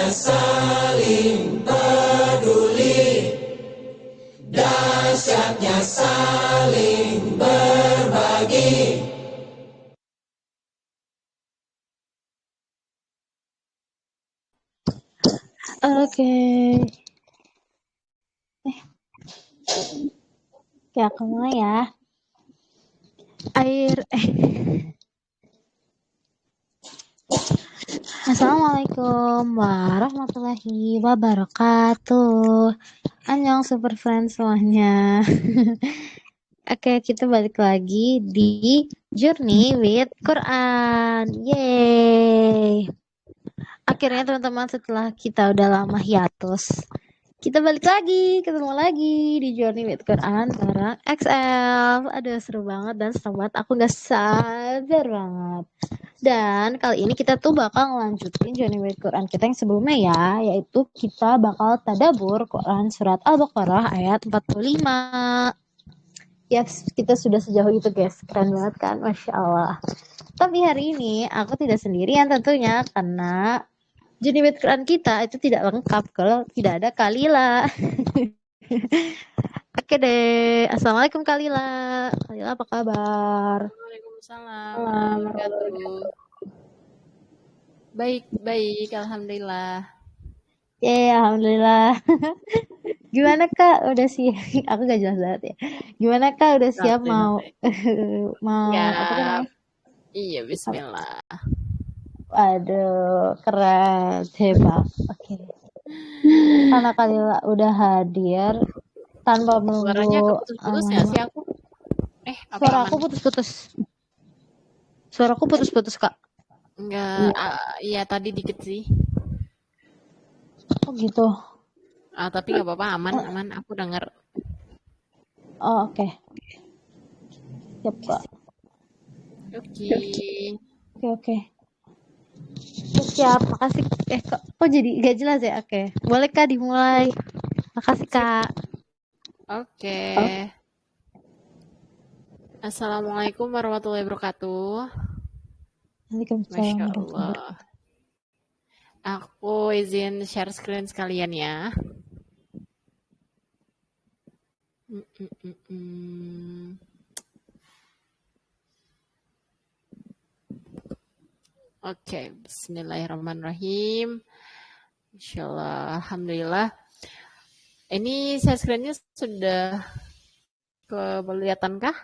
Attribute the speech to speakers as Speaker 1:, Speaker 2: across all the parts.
Speaker 1: saling peduli, dahsyatnya saling berbagi.
Speaker 2: Oke. Oke, aku mulai ya. Assalamualaikum warahmatullahi wabarakatuh. Annyeong super friends semuanya. Oke, kita balik lagi di Journey with Quran. Yeay. Akhirnya teman-teman, setelah kita udah lama hiatus, kita balik lagi, ketemu lagi di Journey with Quran bareng XL. Aduh, seru banget dan seru banget. Aku gak sabar banget. Dan kali ini kita tuh bakal ngelanjutin Journey with Quran kita yang sebelumnya ya, yaitu kita bakal tadabur Quran surat Al-Baqarah ayat 45. Ya, kita sudah sejauh itu guys, keren banget kan, Masya Allah. Tapi hari ini aku tidak sendirian tentunya, karena Journey with Quran kita itu tidak lengkap kalau tidak ada Kalila. Oke deh, Assalamualaikum Kalila. Kalila apa kabar?
Speaker 3: Waalaikumsalam warahmatullahi wabarakatuh. Baik, alhamdulillah.
Speaker 2: Alhamdulillah. Gimana Kak? Udah siap? Aku gak jelas banget ya. Gimana Kak? Udah siap mau apa namanya?
Speaker 3: Iya, bismillah.
Speaker 2: Waduh, keren, hebat. Oke. Karena Kalila udah hadir tanpa menunggu.
Speaker 3: Suaranya keputus-putus ya sih aku?
Speaker 2: Suara aku putus-putus. Suaraku putus-putus Kak.
Speaker 3: Enggak, iya tadi dikit sih.
Speaker 2: Oh gitu.
Speaker 3: Tapi nggak apa-apa, aman. Aku dengar.
Speaker 2: Oh oke. Siap Kak. Oke. Siap, makasih. Kok jadi gak jelas ya? Oke. Boleh Kak dimulai. Makasih Kak.
Speaker 3: Oke. Assalamualaikum warahmatullahi wabarakatuh. Masya Allah. Aku izin share screen sekalian ya. Oke, bismillahirrahmanirrahim. Insyaallah, alhamdulillah. Ini share screen-nya sudah kelihatan kah?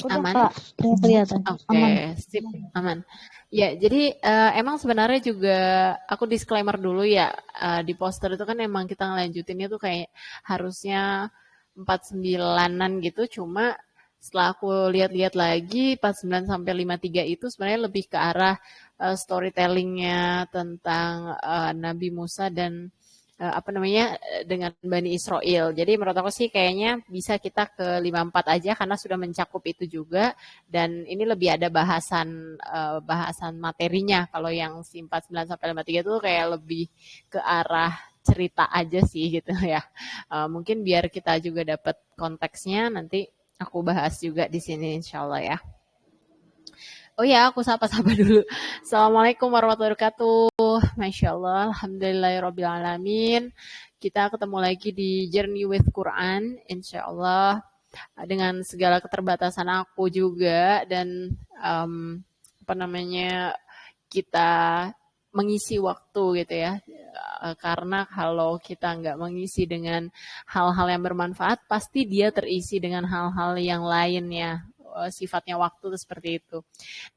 Speaker 3: Aman?
Speaker 2: Kelihatan.
Speaker 3: Oke, sip, aman. Ya, jadi emang sebenarnya juga aku disclaimer dulu ya, di poster itu kan emang kita ngelanjutinnya tuh kayak harusnya 49-an gitu, cuma setelah aku lihat-lihat lagi 49 sampai 53 itu sebenarnya lebih ke arah storytellingnya tentang Nabi Musa dan dengan Bani Israel. Jadi menurut aku sih kayaknya bisa kita ke 54 aja karena sudah mencakup itu juga dan ini lebih ada bahasan materinya. Kalau yang si 49 sampai 53 itu kayak lebih ke arah cerita aja sih gitu ya. Mungkin biar kita juga dapat konteksnya nanti aku bahas juga di sini insyaallah ya. Oh ya, aku sapa-sapa dulu. Assalamualaikum warahmatullahi wabarakatuh. Masya Allah, alhamdulillahirrabbilalamin. Kita ketemu lagi di Journey with Quran, insya Allah. Dengan segala keterbatasan aku juga dan kita mengisi waktu gitu ya. Karena kalau kita nggak mengisi dengan hal-hal yang bermanfaat, pasti dia terisi dengan hal-hal yang lainnya. Sifatnya waktu itu seperti itu.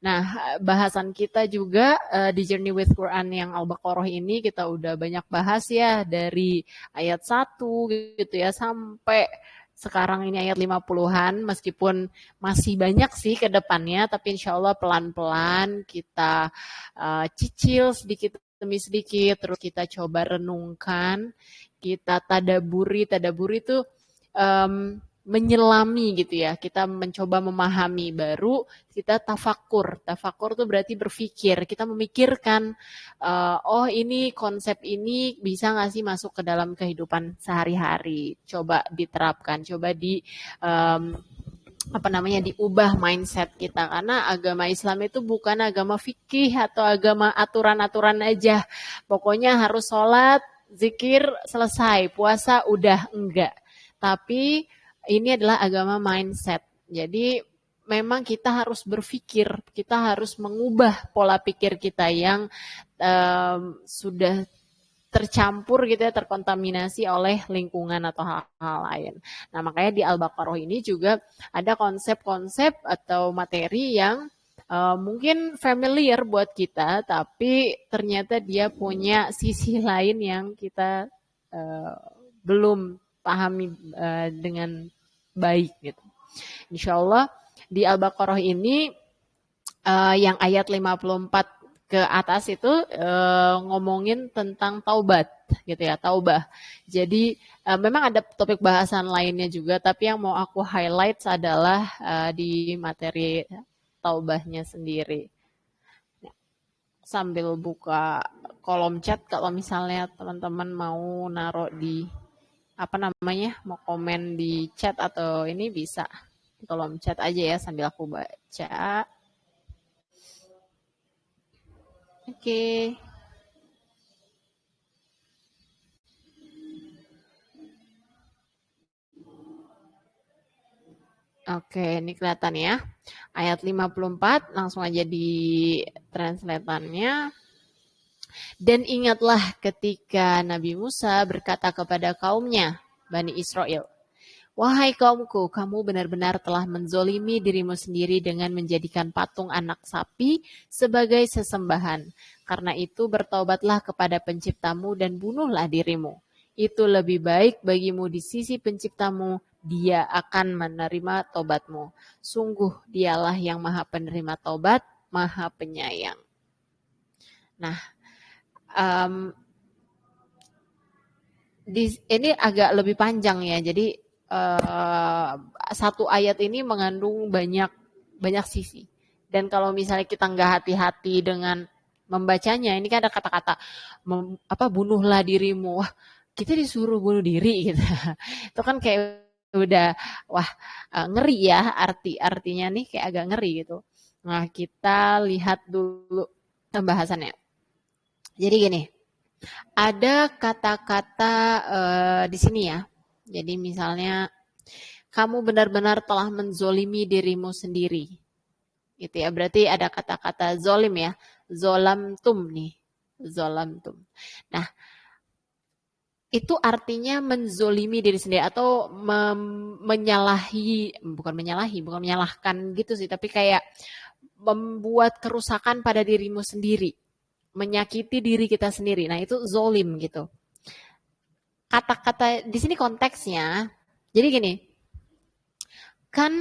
Speaker 3: Nah, bahasan kita juga di Journey with Quran yang Al-Baqarah ini kita udah banyak bahas ya dari ayat 1 gitu ya sampai sekarang ini ayat 50-an meskipun masih banyak sih ke depannya tapi insya Allah pelan-pelan kita cicil sedikit demi sedikit terus kita coba renungkan kita tadaburi itu menyelami gitu ya, kita mencoba memahami baru kita tafakur tuh berarti berpikir, kita memikirkan oh ini konsep ini bisa nggak sih masuk ke dalam kehidupan sehari-hari, coba diterapkan, coba diubah mindset kita, karena agama Islam itu bukan agama fikih atau agama aturan-aturan aja. Pokoknya harus sholat, zikir, selesai, puasa udah, enggak. Tapi ini adalah agama mindset. Jadi memang kita harus berpikir, kita harus mengubah pola pikir kita yang sudah tercampur gitu ya, terkontaminasi oleh lingkungan atau hal-hal lain. Nah, makanya di Al-Baqarah ini juga ada konsep-konsep atau materi yang mungkin familiar buat kita, tapi ternyata dia punya sisi lain yang kita belum pahami dengan baik gitu. Insya Allah di Al-Baqarah ini yang ayat 54 ke atas itu ngomongin tentang taubat gitu ya, taubah. Jadi memang ada topik bahasan lainnya juga, tapi yang mau aku highlight adalah di materi taubahnya sendiri. Sambil buka kolom chat, kalau misalnya teman-teman mau naruh di mau komen di chat atau ini bisa di kolom chat aja ya sambil aku baca. Oke. Oke, ini kelihatan ya. Ayat 54, langsung aja di translatannya. Dan ingatlah ketika Nabi Musa berkata kepada kaumnya, Bani Israel, wahai kaumku, kamu benar-benar telah menzolimi dirimu sendiri dengan menjadikan patung anak sapi sebagai sesembahan. Karena itu bertaubatlah kepada penciptamu dan bunuhlah dirimu. Itu lebih baik bagimu di sisi penciptamu, dia akan menerima tobatmu. Sungguh dialah yang maha penerima tobat, maha penyayang. Nah, ini agak lebih panjang ya, jadi satu ayat ini mengandung banyak sisi. Dan kalau misalnya kita nggak hati-hati dengan membacanya, ini kan ada kata-kata bunuhlah dirimu. Wah, kita disuruh bunuh diri gitu. Itu kan kayak udah ngeri ya, artinya nih kayak agak ngeri gitu. Nah, kita lihat dulu pembahasannya. Jadi gini, ada kata-kata di sini ya. Jadi misalnya kamu benar-benar telah menzolimi dirimu sendiri. Gitu ya. Berarti ada kata-kata zolim ya. Zolamtum nih. Zolamtum. Nah, itu artinya menzolimi diri sendiri atau bukan menyalahkan gitu sih, tapi kayak membuat kerusakan pada dirimu sendiri, menyakiti diri kita sendiri. Nah, itu zolim gitu. Kata-kata di sini konteksnya, jadi gini, kan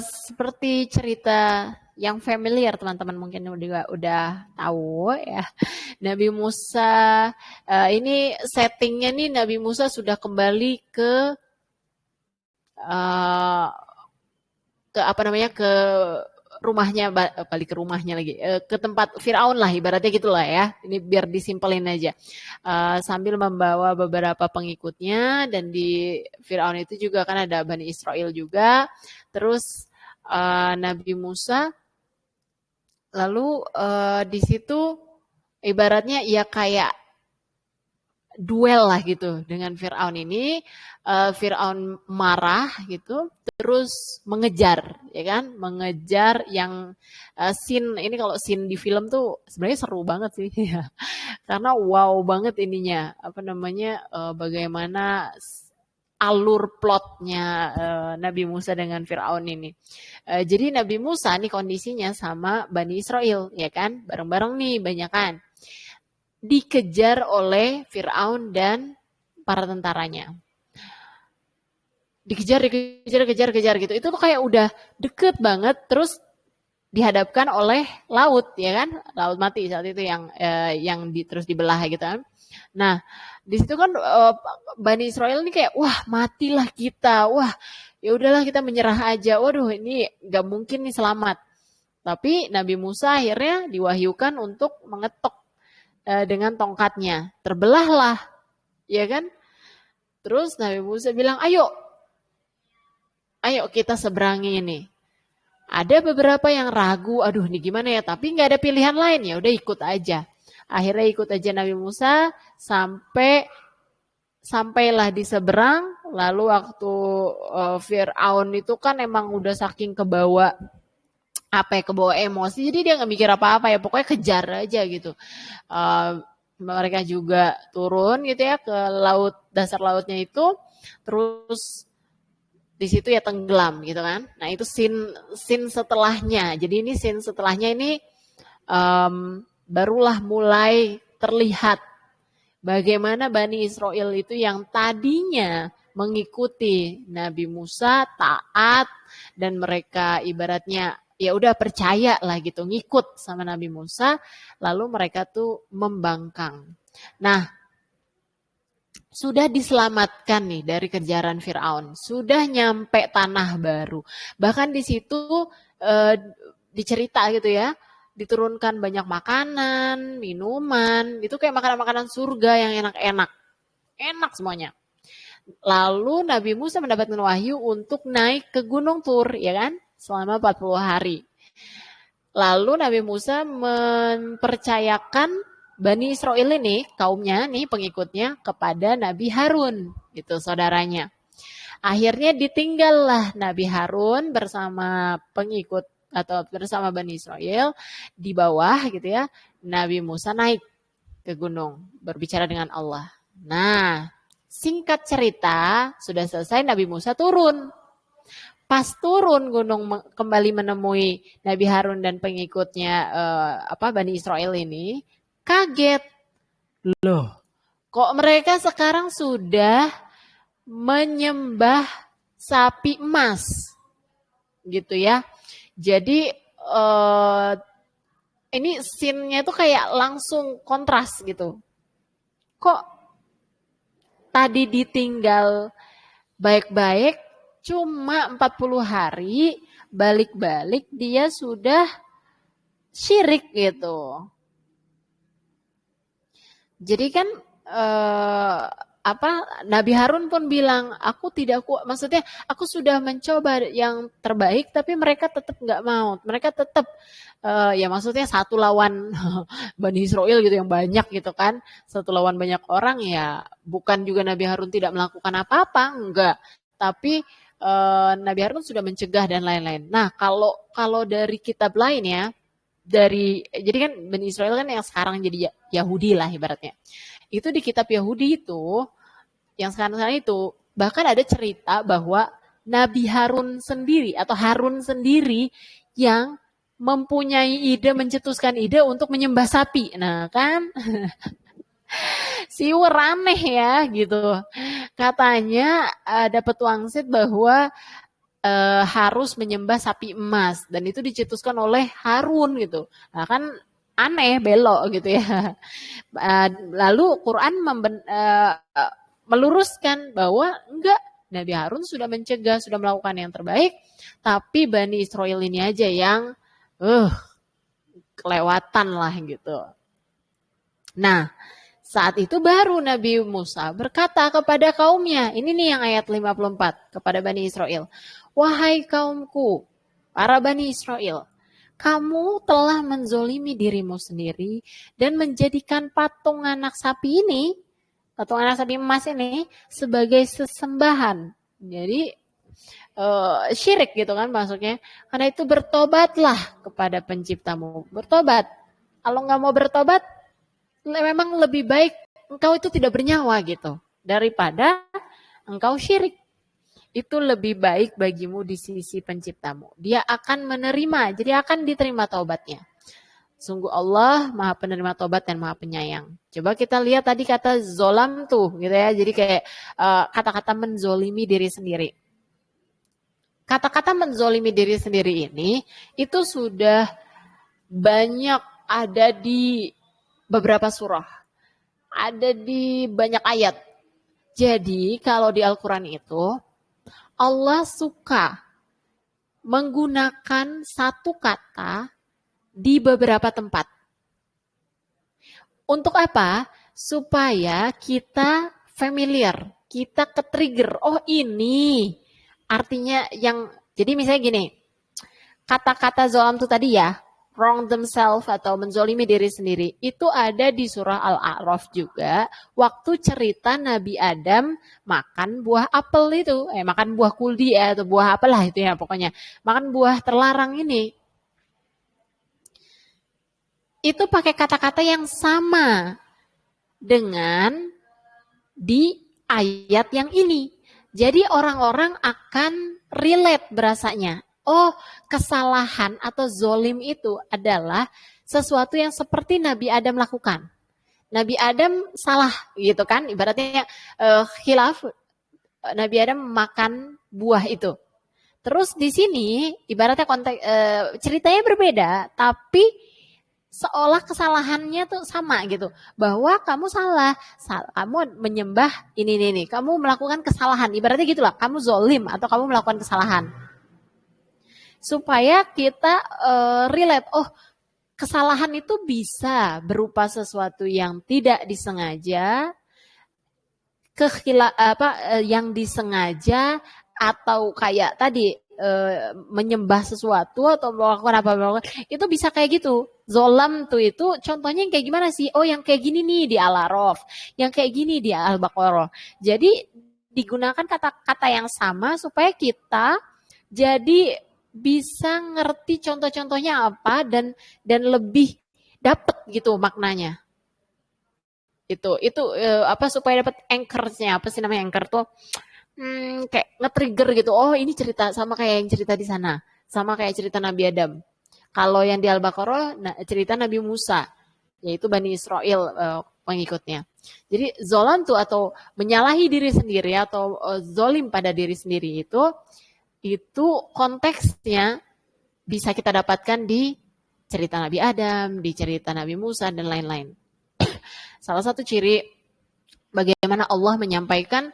Speaker 3: seperti cerita yang familiar teman-teman mungkin udah tahu ya. Nabi Musa ini settingnya nih, Nabi Musa sudah kembali ke ke rumahnya, balik ke rumahnya lagi, ke tempat Firaun lah ibaratnya gitulah ya. Ini biar disimpelin aja. Sambil membawa beberapa pengikutnya, dan di Firaun itu juga kan ada Bani Israel juga. Terus Nabi Musa lalu di situ ibaratnya ya kayak duel lah gitu dengan Firaun ini. Firaun marah gitu, terus mengejar, ya kan? Mengejar yang scene ini, kalau scene di film tuh sebenarnya seru banget sih ya. Karena wow banget ininya, bagaimana alur plotnya Nabi Musa dengan Firaun ini. Jadi Nabi Musa nih kondisinya sama Bani Israel, ya kan? Bareng-bareng nih banyak kan. Dikejar oleh Firaun dan para tentaranya. Dikejar gitu. Itu tuh kayak udah deket banget, terus dihadapkan oleh laut, ya kan? Laut mati saat itu yang terus dibelah gitu kan. Nah, di situ kan Bani Israel ini kayak, wah matilah kita, wah ya udahlah kita menyerah aja, waduh ini gak mungkin nih selamat. Tapi Nabi Musa akhirnya diwahyukan untuk mengetok dengan tongkatnya, terbelahlah, ya kan? Terus Nabi Musa bilang, ayo Ayo kita seberangi ini. Ada beberapa yang ragu, aduh ini gimana ya, tapi nggak ada pilihan lain, ya udah ikut aja. Akhirnya ikut aja Nabi Musa sampailah di seberang. Lalu waktu Fir'aun itu kan emang udah saking kebawa emosi, jadi dia nggak mikir apa-apa ya, pokoknya kejar aja gitu. Mereka juga turun gitu ya ke laut, dasar lautnya itu, terus di situ ya tenggelam gitu kan. Nah itu scene setelahnya. Jadi ini scene setelahnya ini barulah mulai terlihat bagaimana Bani Israel itu yang tadinya mengikuti Nabi Musa, taat, dan mereka ibaratnya ya udah percaya lah gitu, ngikut sama Nabi Musa, lalu mereka tuh membangkang. Nah, sudah diselamatkan nih dari kejaran Fir'aun, sudah nyampe tanah baru. Bahkan di situ dicerita gitu ya, diturunkan banyak makanan, minuman, itu kayak makanan-makanan surga yang enak-enak. Enak semuanya. Lalu Nabi Musa mendapatkan wahyu untuk naik ke Gunung Tur, ya kan? Selama 40 hari. Lalu Nabi Musa mempercayakan Bani Israel ini, kaumnya nih, pengikutnya, kepada Nabi Harun, gitu, saudaranya. Akhirnya ditinggallah Nabi Harun bersama pengikut atau bersama Bani Israel di bawah gitu ya. Nabi Musa naik ke gunung berbicara dengan Allah. Nah, singkat cerita, sudah selesai Nabi Musa turun. Pas turun gunung kembali menemui Nabi Harun dan pengikutnya Bani Israel ini, kaget. Loh, kok mereka sekarang sudah menyembah sapi emas? Gitu ya. Jadi ini scene-nya itu kayak langsung kontras gitu. Kok tadi ditinggal baik-baik, cuma 40 hari, balik-balik dia sudah syirik gitu. Jadi kan Nabi Harun pun bilang, aku tidak kuat, maksudnya aku sudah mencoba yang terbaik, tapi mereka tetap nggak mau, mereka tetap ya maksudnya satu lawan Bani Israel gitu yang banyak gitu kan, satu lawan banyak orang ya, bukan juga Nabi Harun tidak melakukan apa-apa, enggak, tapi Nabi Harun sudah mencegah dan lain-lain. Nah kalau dari kitab lain ya, jadi kan Bani Israel kan yang sekarang jadi Yahudi lah ibaratnya. Itu di kitab Yahudi itu, yang sekarang itu, bahkan ada cerita bahwa Nabi Harun sendiri atau Harun sendiri yang mempunyai ide, mencetuskan ide untuk menyembah sapi. Nah kan, siwar aneh ya gitu. Katanya ada petuangsit bahwa harus menyembah sapi emas dan itu dicetuskan oleh Harun gitu. Nah kan aneh, belok gitu ya. Lalu Quran meluruskan bahwa enggak, Nabi Harun sudah mencegah, sudah melakukan yang terbaik, tapi Bani Israel ini aja yang kelewatan lah gitu. Nah, saat itu baru Nabi Musa berkata kepada kaumnya, ini nih yang ayat 54 kepada Bani Israel. Wahai kaumku, para Bani Israel, kamu telah menzolimi dirimu sendiri dan menjadikan patung anak sapi ini, patung anak sapi emas ini sebagai sesembahan. Jadi syirik gitu kan maksudnya. Karena itu bertobatlah kepada penciptamu. Bertobat. Kalau nggak mau bertobat, memang lebih baik engkau itu tidak bernyawa gitu. Daripada engkau syirik. Itu lebih baik bagimu di sisi penciptamu. Dia akan menerima, jadi akan diterima taubatnya. Sungguh Allah maha penerima taubat dan maha penyayang. Coba kita lihat tadi kata zolam tuh gitu ya. Jadi kayak kata-kata menzolimi diri sendiri. Kata-kata menzolimi diri sendiri ini itu sudah banyak ada di beberapa surah. Ada di banyak ayat. Jadi kalau di Al-Quran itu Allah suka menggunakan satu kata di beberapa tempat. Untuk apa? Supaya kita familiar, kita ke-trigger. Oh ini artinya jadi misalnya gini, kata-kata zolam itu tadi ya, wrong themselves atau menzolimi diri sendiri, itu ada di surah Al-A'raf juga, waktu cerita Nabi Adam makan buah apel itu, makan buah kuldi atau buah apalah itu ya pokoknya, makan buah terlarang ini. Itu pakai kata-kata yang sama dengan di ayat yang ini. Jadi orang-orang akan relate berasanya. Oh, kesalahan atau zolim itu adalah sesuatu yang seperti Nabi Adam lakukan. Nabi Adam salah gitu kan, ibaratnya khilaf, Nabi Adam makan buah itu. Terus di sini ibaratnya konteks ceritanya berbeda, tapi seolah kesalahannya tuh sama gitu, bahwa kamu salah, kamu menyembah ini, kamu melakukan kesalahan, ibaratnya gitulah, kamu zolim atau kamu melakukan kesalahan, supaya kita relate, oh kesalahan itu bisa berupa sesuatu yang tidak disengaja, yang disengaja, atau kayak tadi menyembah sesuatu atau melakukan apa itu bisa kayak gitu. Zolam tuh itu contohnya yang kayak gimana sih? Oh yang kayak gini nih di Al-A'raf, yang kayak gini di Al-Baqarah. Jadi digunakan kata-kata yang sama supaya kita jadi bisa ngerti contoh-contohnya apa dan lebih dapet gitu maknanya. Itu supaya dapat anchor-nya, apa sih namanya anchor tuh? Kayak nge-trigger gitu. Oh, ini cerita sama kayak yang cerita di sana. Sama kayak cerita Nabi Adam. Kalau yang di Al-Baqarah cerita Nabi Musa, yaitu Bani Israel pengikutnya. Jadi zolam tuh atau menyalahi diri sendiri atau zolim pada diri sendiri itu konteksnya bisa kita dapatkan di cerita Nabi Adam, di cerita Nabi Musa dan lain-lain. Salah satu ciri bagaimana Allah menyampaikan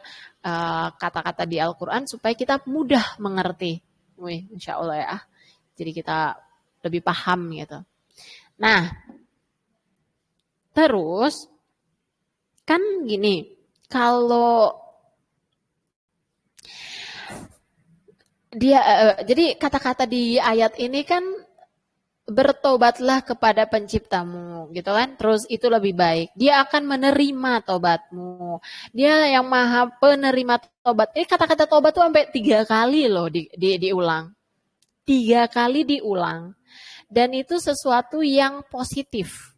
Speaker 3: kata-kata di Al-Quran supaya kita mudah mengerti. Wih, insya Allah ya. Jadi kita lebih paham gitu. Nah, terus kan gini, kalau dia jadi kata-kata di ayat ini kan bertobatlah kepada penciptamu gitu kan, terus itu lebih baik, dia akan menerima tobatmu, dia yang maha penerima tobat. Kata-kata tobat tuh sampai 3 kali loh diulang, 3 kali diulang, dan itu sesuatu yang positif.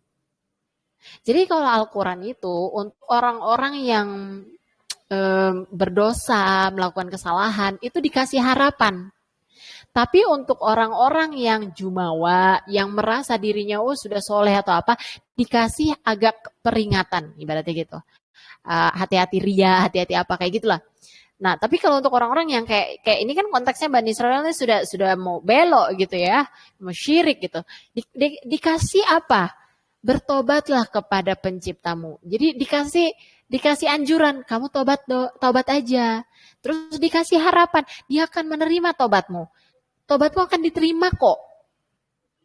Speaker 3: Jadi kalau Al-Quran itu untuk orang-orang yang berdosa, melakukan kesalahan, itu dikasih harapan. Tapi untuk orang-orang yang jumawa, yang merasa dirinya sudah soleh atau apa, dikasih agak peringatan, ibaratnya gitu. Hati-hati ria, hati-hati apa, kayak gitulah. Nah, tapi kalau untuk orang-orang yang kayak ini kan konteksnya Bani Israel ini sudah mau belok gitu ya, mau syirik gitu. Dikasih apa? Bertobatlah kepada penciptamu. Jadi dikasih anjuran, kamu tobat aja. Terus dikasih harapan, dia akan menerima tobatmu. Tobatmu akan diterima kok.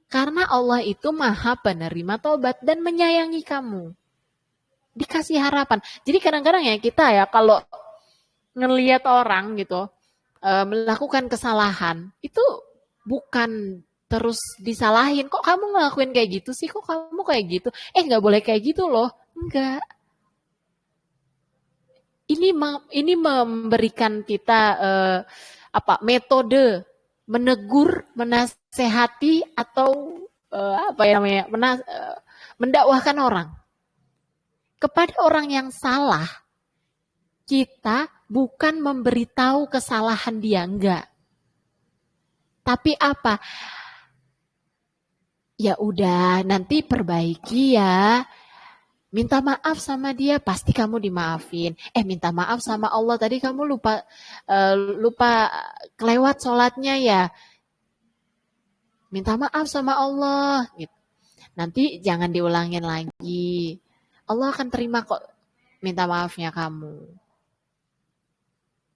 Speaker 3: Karena Allah itu maha penerima tobat dan menyayangi kamu. Dikasih harapan. Jadi kadang-kadang ya kita ya kalau ngelihat orang gitu melakukan kesalahan, itu bukan terus disalahin. Kok kamu ngelakuin kayak gitu sih? Kok kamu kayak gitu? Nggak boleh kayak gitu loh. Enggak. Ini memberikan kita metode menegur, menasehati atau mendakwahkan orang. Kepada orang yang salah, kita bukan memberitahu kesalahan dia, enggak. Tapi apa? Ya udah, nanti perbaiki ya. Minta maaf sama dia, pasti kamu dimaafin. Minta maaf sama Allah, tadi kamu lupa kelewat sholatnya ya. Minta maaf sama Allah. Gitu. Nanti jangan diulangin lagi. Allah akan terima kok minta maafnya kamu.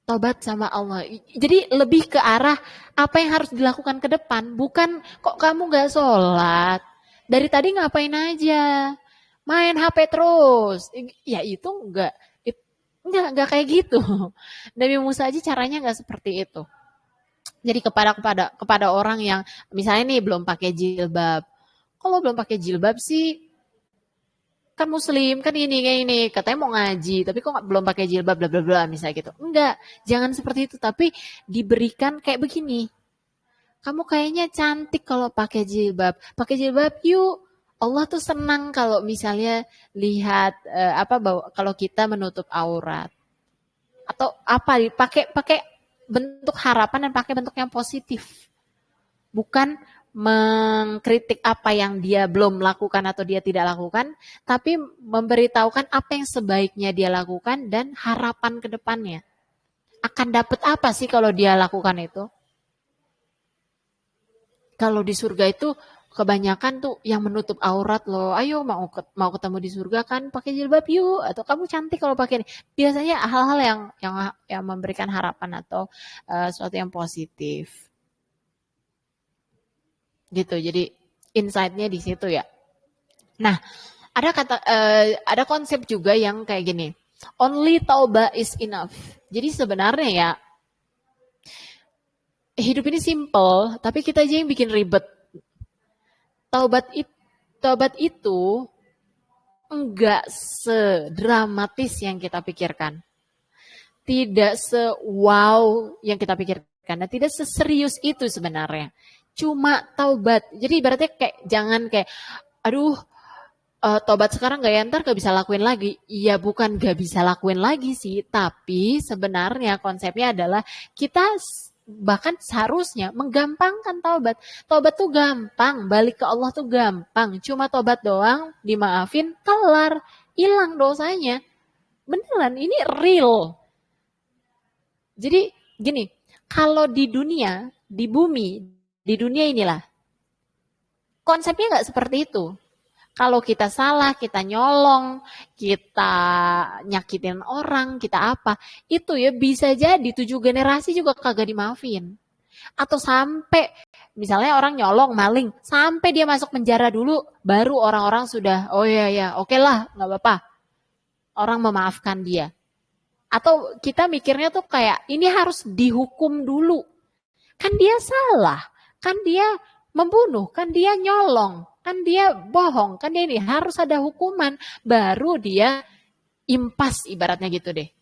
Speaker 3: Tobat sama Allah. Jadi lebih ke arah apa yang harus dilakukan ke depan. Bukan kok kamu gak sholat. Dari tadi ngapain aja. Main HP terus. Ya itu enggak kayak gitu. Nabi Musa aja caranya enggak seperti itu. Jadi kepada orang yang misalnya nih belum pakai jilbab. Kalau belum pakai jilbab sih kan muslim, kan ini kayak ini, katanya mau ngaji, tapi kok belum pakai jilbab bla bla bla misalnya gitu. Enggak, jangan seperti itu, tapi diberikan kayak begini. Kamu kayaknya cantik kalau pakai jilbab. Pakai jilbab yuk. Allah tuh senang kalau misalnya lihat kalau kita menutup aurat atau apa pakai pakai bentuk harapan dan pakai bentuk yang positif. Bukan mengkritik apa yang dia belum lakukan atau dia tidak lakukan, tapi memberitahukan apa yang sebaiknya dia lakukan dan harapan ke depannya. Akan dapat apa sih kalau dia lakukan itu? Kalau di surga itu kebanyakan tuh yang menutup aurat loh. Ayo mau ketemu di surga kan pakai jilbab yuk, atau kamu cantik kalau pakai ini. Biasanya hal-hal yang memberikan harapan atau sesuatu yang positif. Gitu. Jadi insight-nya di situ ya. Nah, ada konsep juga yang kayak gini. Only taubah is enough. Jadi sebenarnya ya hidup ini simple, tapi kita aja yang bikin ribet. Taubat itu enggak sedramatis yang kita pikirkan. Tidak se-wow yang kita pikirkan. Dan tidak seserius itu sebenarnya. Cuma taubat. Jadi ibaratnya kayak jangan kayak, aduh tobat sekarang gak ya, ntar gak bisa lakuin lagi. Iya bukan gak bisa lakuin lagi sih. Tapi sebenarnya konsepnya adalah kita bahkan seharusnya menggampangkan taubat. Taubat tuh gampang, balik ke Allah tuh gampang. Cuma taubat doang, dimaafin, kelar, hilang dosanya. Beneran, ini real. Jadi gini, kalau di dunia, di bumi, di dunia inilah, konsepnya nggak seperti itu. Kalau kita salah, kita nyolong, kita nyakitin orang, kita apa, itu ya bisa jadi 7 generasi juga kagak dimaafin. Atau sampai misalnya orang nyolong, maling, sampai dia masuk penjara dulu, baru orang-orang sudah, oh ya ya, oke lah, nggak apa-apa. Orang memaafkan dia. Atau kita mikirnya tuh kayak, ini harus dihukum dulu. Kan dia salah, kan dia membunuh, kan dia nyolong, kan dia bohong, kan dia ini harus ada hukuman, baru dia impas ibaratnya gitu deh.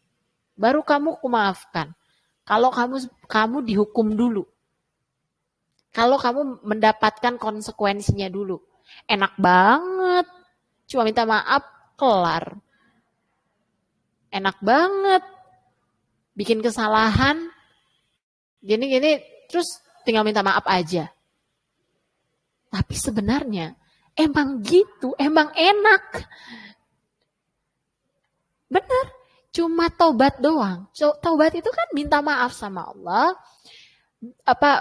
Speaker 3: Baru kamu kumaafkan. Kalau kamu dihukum dulu. Kalau kamu mendapatkan konsekuensinya dulu. Enak banget. Cuma minta maaf, kelar. Enak banget. Bikin kesalahan, gini-gini, terus tinggal minta maaf aja. Tapi sebenarnya emang gitu, emang enak. Benar, cuma taubat doang. Taubat itu kan minta maaf sama Allah,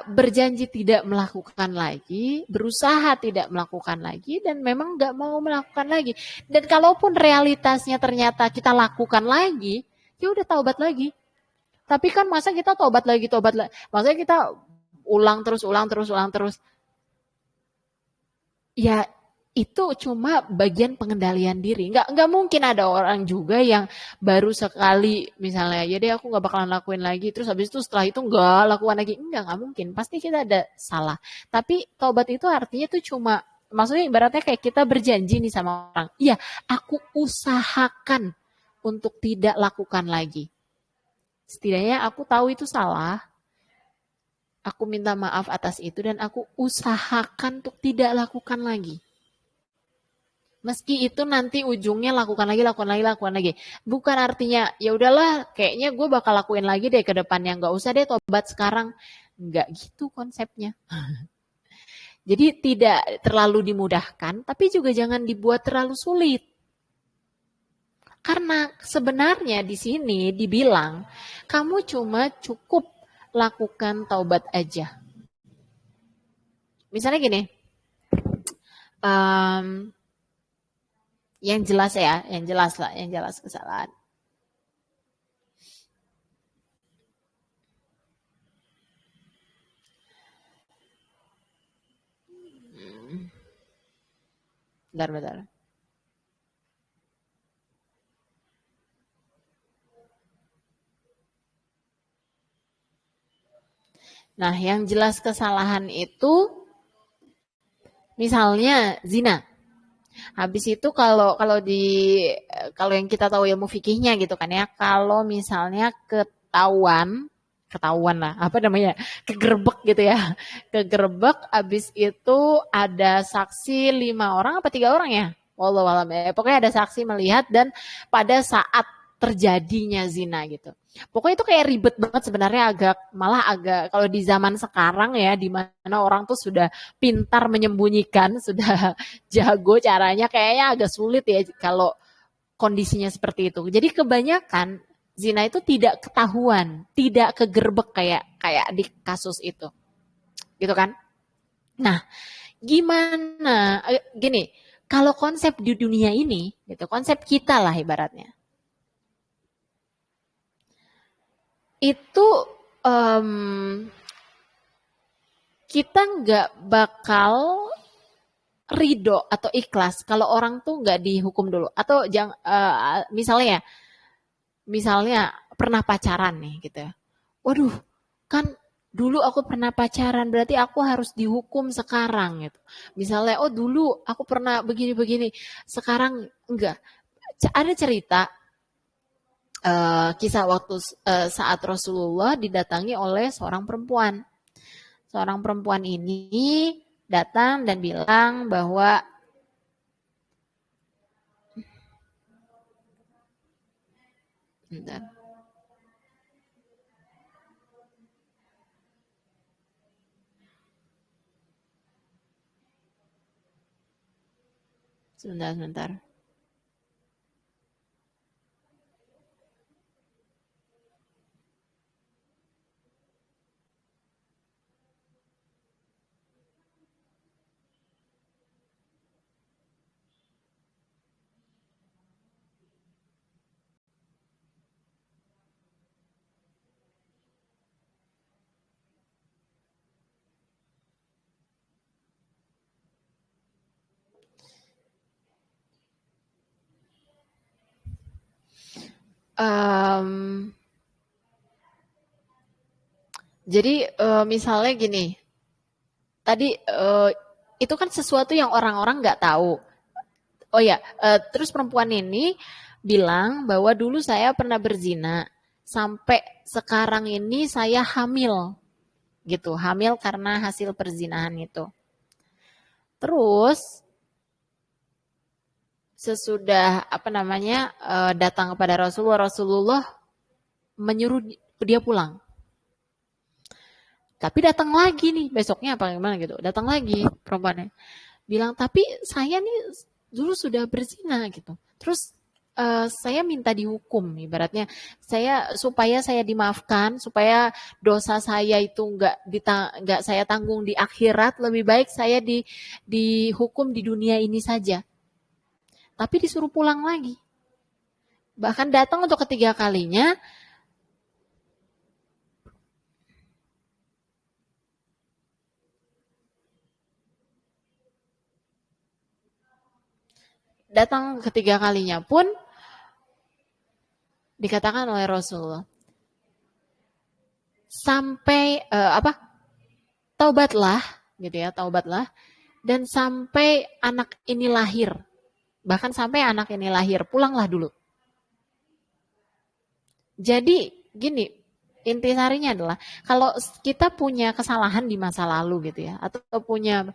Speaker 3: berjanji tidak melakukan lagi, berusaha tidak melakukan lagi, dan memang nggak mau melakukan lagi. Dan kalaupun realitasnya ternyata kita lakukan lagi, ya udah taubat lagi. Tapi kan masa kita taubat lagi, maksudnya kita ulang terus. Ya itu cuma bagian pengendalian diri. Nggak mungkin ada orang juga yang baru sekali misalnya, ya deh aku nggak bakalan lakuin lagi. Terus habis itu setelah itu nggak lakukan lagi. Nggak mungkin. Pasti kita ada salah. Tapi taubat itu artinya tuh cuma, maksudnya ibaratnya kayak kita berjanji nih sama orang. Iya, aku usahakan untuk tidak lakukan lagi. Setidaknya aku tahu itu salah. Aku minta maaf atas itu dan aku usahakan untuk tidak lakukan lagi. Meski itu nanti ujungnya lakukan lagi. Bukan artinya ya udahlah, kayaknya gue bakal lakuin lagi deh ke depannya. Nggak usah deh tobat sekarang. Nggak gitu konsepnya. Jadi tidak terlalu dimudahkan, tapi juga jangan dibuat terlalu sulit. Karena sebenarnya di sini dibilang kamu cuma cukup lakukan taubat aja. Misalnya gini, yang jelas kesalahan. Bentar. Nah, yang jelas kesalahan itu misalnya zina. Habis itu kalau kalau yang kita tahu ilmu fikihnya gitu kan ya, kalau misalnya ketahuan lah, apa namanya, kegerebek gitu ya, kegerebek, habis itu ada saksi 5 orang apa 3 orang ya, wallahualam ya, pokoknya ada saksi melihat dan pada saat terjadinya zina gitu. Pokoknya itu kayak ribet banget sebenarnya, malah agak kalau di zaman sekarang ya, di mana orang tuh sudah pintar menyembunyikan, sudah jago caranya, kayaknya agak sulit ya kalau kondisinya seperti itu. Jadi kebanyakan zina itu tidak ketahuan, tidak kegerebek kayak kayak di kasus itu. Gitu kan? Nah, gimana gini, kalau konsep di dunia ini gitu, konsep kita lah ibaratnya. Itu kita nggak bakal ridho atau ikhlas kalau orang tuh nggak dihukum dulu, atau misalnya pernah pacaran nih gitu ya, waduh kan dulu aku pernah pacaran berarti aku harus dihukum sekarang gitu, misalnya oh dulu aku pernah begini-begini sekarang enggak. Ada cerita kisah waktu saat Rasulullah didatangi oleh seorang perempuan. Seorang perempuan ini datang dan bilang bahwa bentar. Sebentar. Jadi misalnya gini, tadi itu kan sesuatu yang orang-orang nggak tahu. Oh ya, terus perempuan ini bilang bahwa dulu saya pernah berzina, sampai sekarang ini saya hamil, gitu, hamil karena hasil perzinahan itu. Terus sesudah datang kepada Rasulullah menyuruh dia pulang. Tapi datang lagi nih besoknya apa gimana gitu, datang lagi perempuannya, bilang tapi saya nih dulu sudah berzina gitu. Terus saya minta dihukum, ibaratnya supaya saya dimaafkan, supaya dosa saya itu nggak saya tanggung di akhirat, lebih baik saya dihukum di dunia ini saja. Tapi disuruh pulang lagi. Bahkan datang untuk ketiga kalinya, pun dikatakan oleh Rasulullah, sampai taubatlah gitu ya, taubatlah, dan sampai anak ini lahir, bahkan sampai anak ini lahir, pulanglah dulu. Jadi gini, intisarinya adalah kalau kita punya kesalahan di masa lalu gitu ya, atau punya,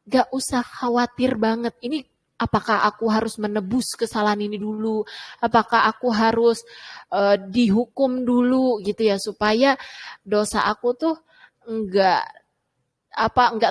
Speaker 3: gak usah khawatir banget ini apakah aku harus menebus kesalahan ini dulu, apakah aku harus dihukum dulu gitu ya, supaya dosa aku tuh enggak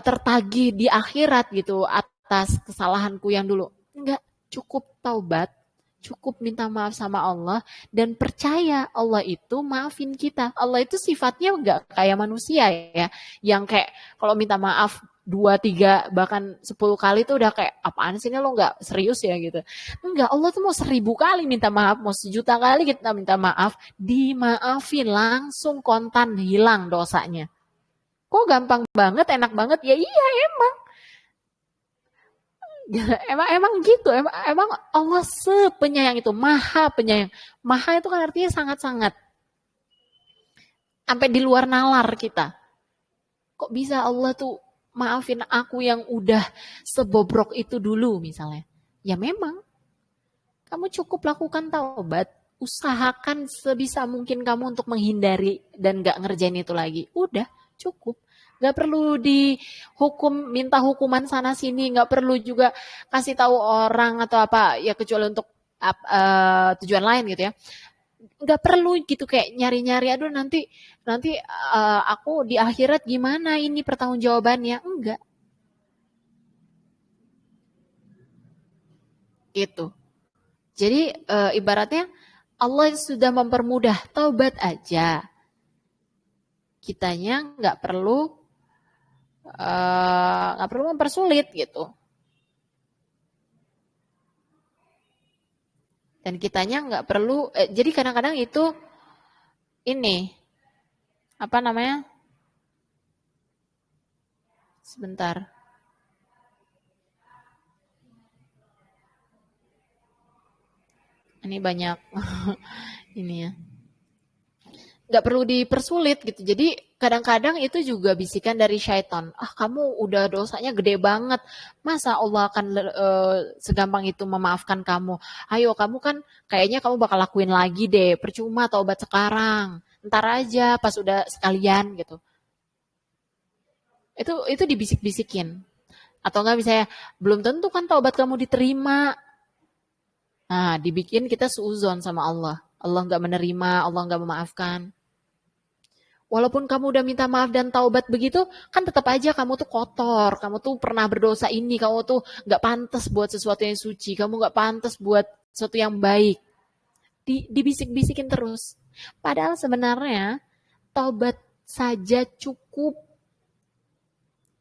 Speaker 3: tertagih di akhirat gitu atas kesalahanku yang dulu. Enggak, cukup taubat, cukup minta maaf sama Allah dan percaya Allah itu maafin kita. Allah itu sifatnya enggak kayak manusia ya, yang kayak kalau minta maaf 2, 3, bahkan 10 kali tuh udah kayak apaan sih ini, lo nggak serius ya gitu. Enggak, Allah tuh mau 1000 kali minta maaf, mau 1.000.000 kali kita minta maaf, dimaafin langsung, kontan hilang dosanya. Kok gampang banget, enak banget? Ya iya emang. emang gitu, emang Allah sepenyayang itu, maha penyayang. Maha itu kan artinya sangat-sangat. Sampai di luar nalar kita. kok bisa Allah tuh maafin aku yang udah sebobrok itu dulu misalnya. Ya memang, kamu cukup lakukan taubat, usahakan sebisa mungkin kamu untuk menghindari dan gak ngerjain itu lagi. Udah, cukup. Gak perlu dihukum, minta hukuman sana sini, gak perlu juga kasih tahu orang atau apa, ya kecuali untuk tujuan lain gitu ya. Gak perlu gitu kayak nyari-nyari, aduh nanti aku di akhirat gimana ini pertanggungjawabannya. Enggak. Gitu. Jadi ibaratnya Allah sudah mempermudah, taubat aja. Kitanya nggak perlu mempersulit gitu. Dan kitanya nggak perlu. Jadi kadang-kadang itu ini apa namanya? Sebentar. Ini banyak ini ya. Nggak perlu dipersulit gitu. Jadi kadang-kadang itu juga bisikan dari syaitan. Ah, kamu udah dosanya gede banget. Masa Allah akan segampang itu memaafkan kamu? Ayo, kamu kan kayaknya kamu bakal lakuin lagi deh. Percuma taubat sekarang. Ntar aja pas udah sekalian gitu. Itu dibisik-bisikin. Atau enggak misalnya belum tentu kan taubat kamu diterima. Nah, dibikin kita suuzon sama Allah. Allah nggak menerima, Allah nggak memaafkan. Walaupun kamu udah minta maaf dan taubat begitu, kan tetap aja kamu tuh kotor, kamu tuh pernah berdosa ini, kamu tuh nggak pantas buat sesuatu yang suci, kamu nggak pantas buat sesuatu yang baik. Dibisik-bisikin terus. Padahal sebenarnya taubat saja cukup.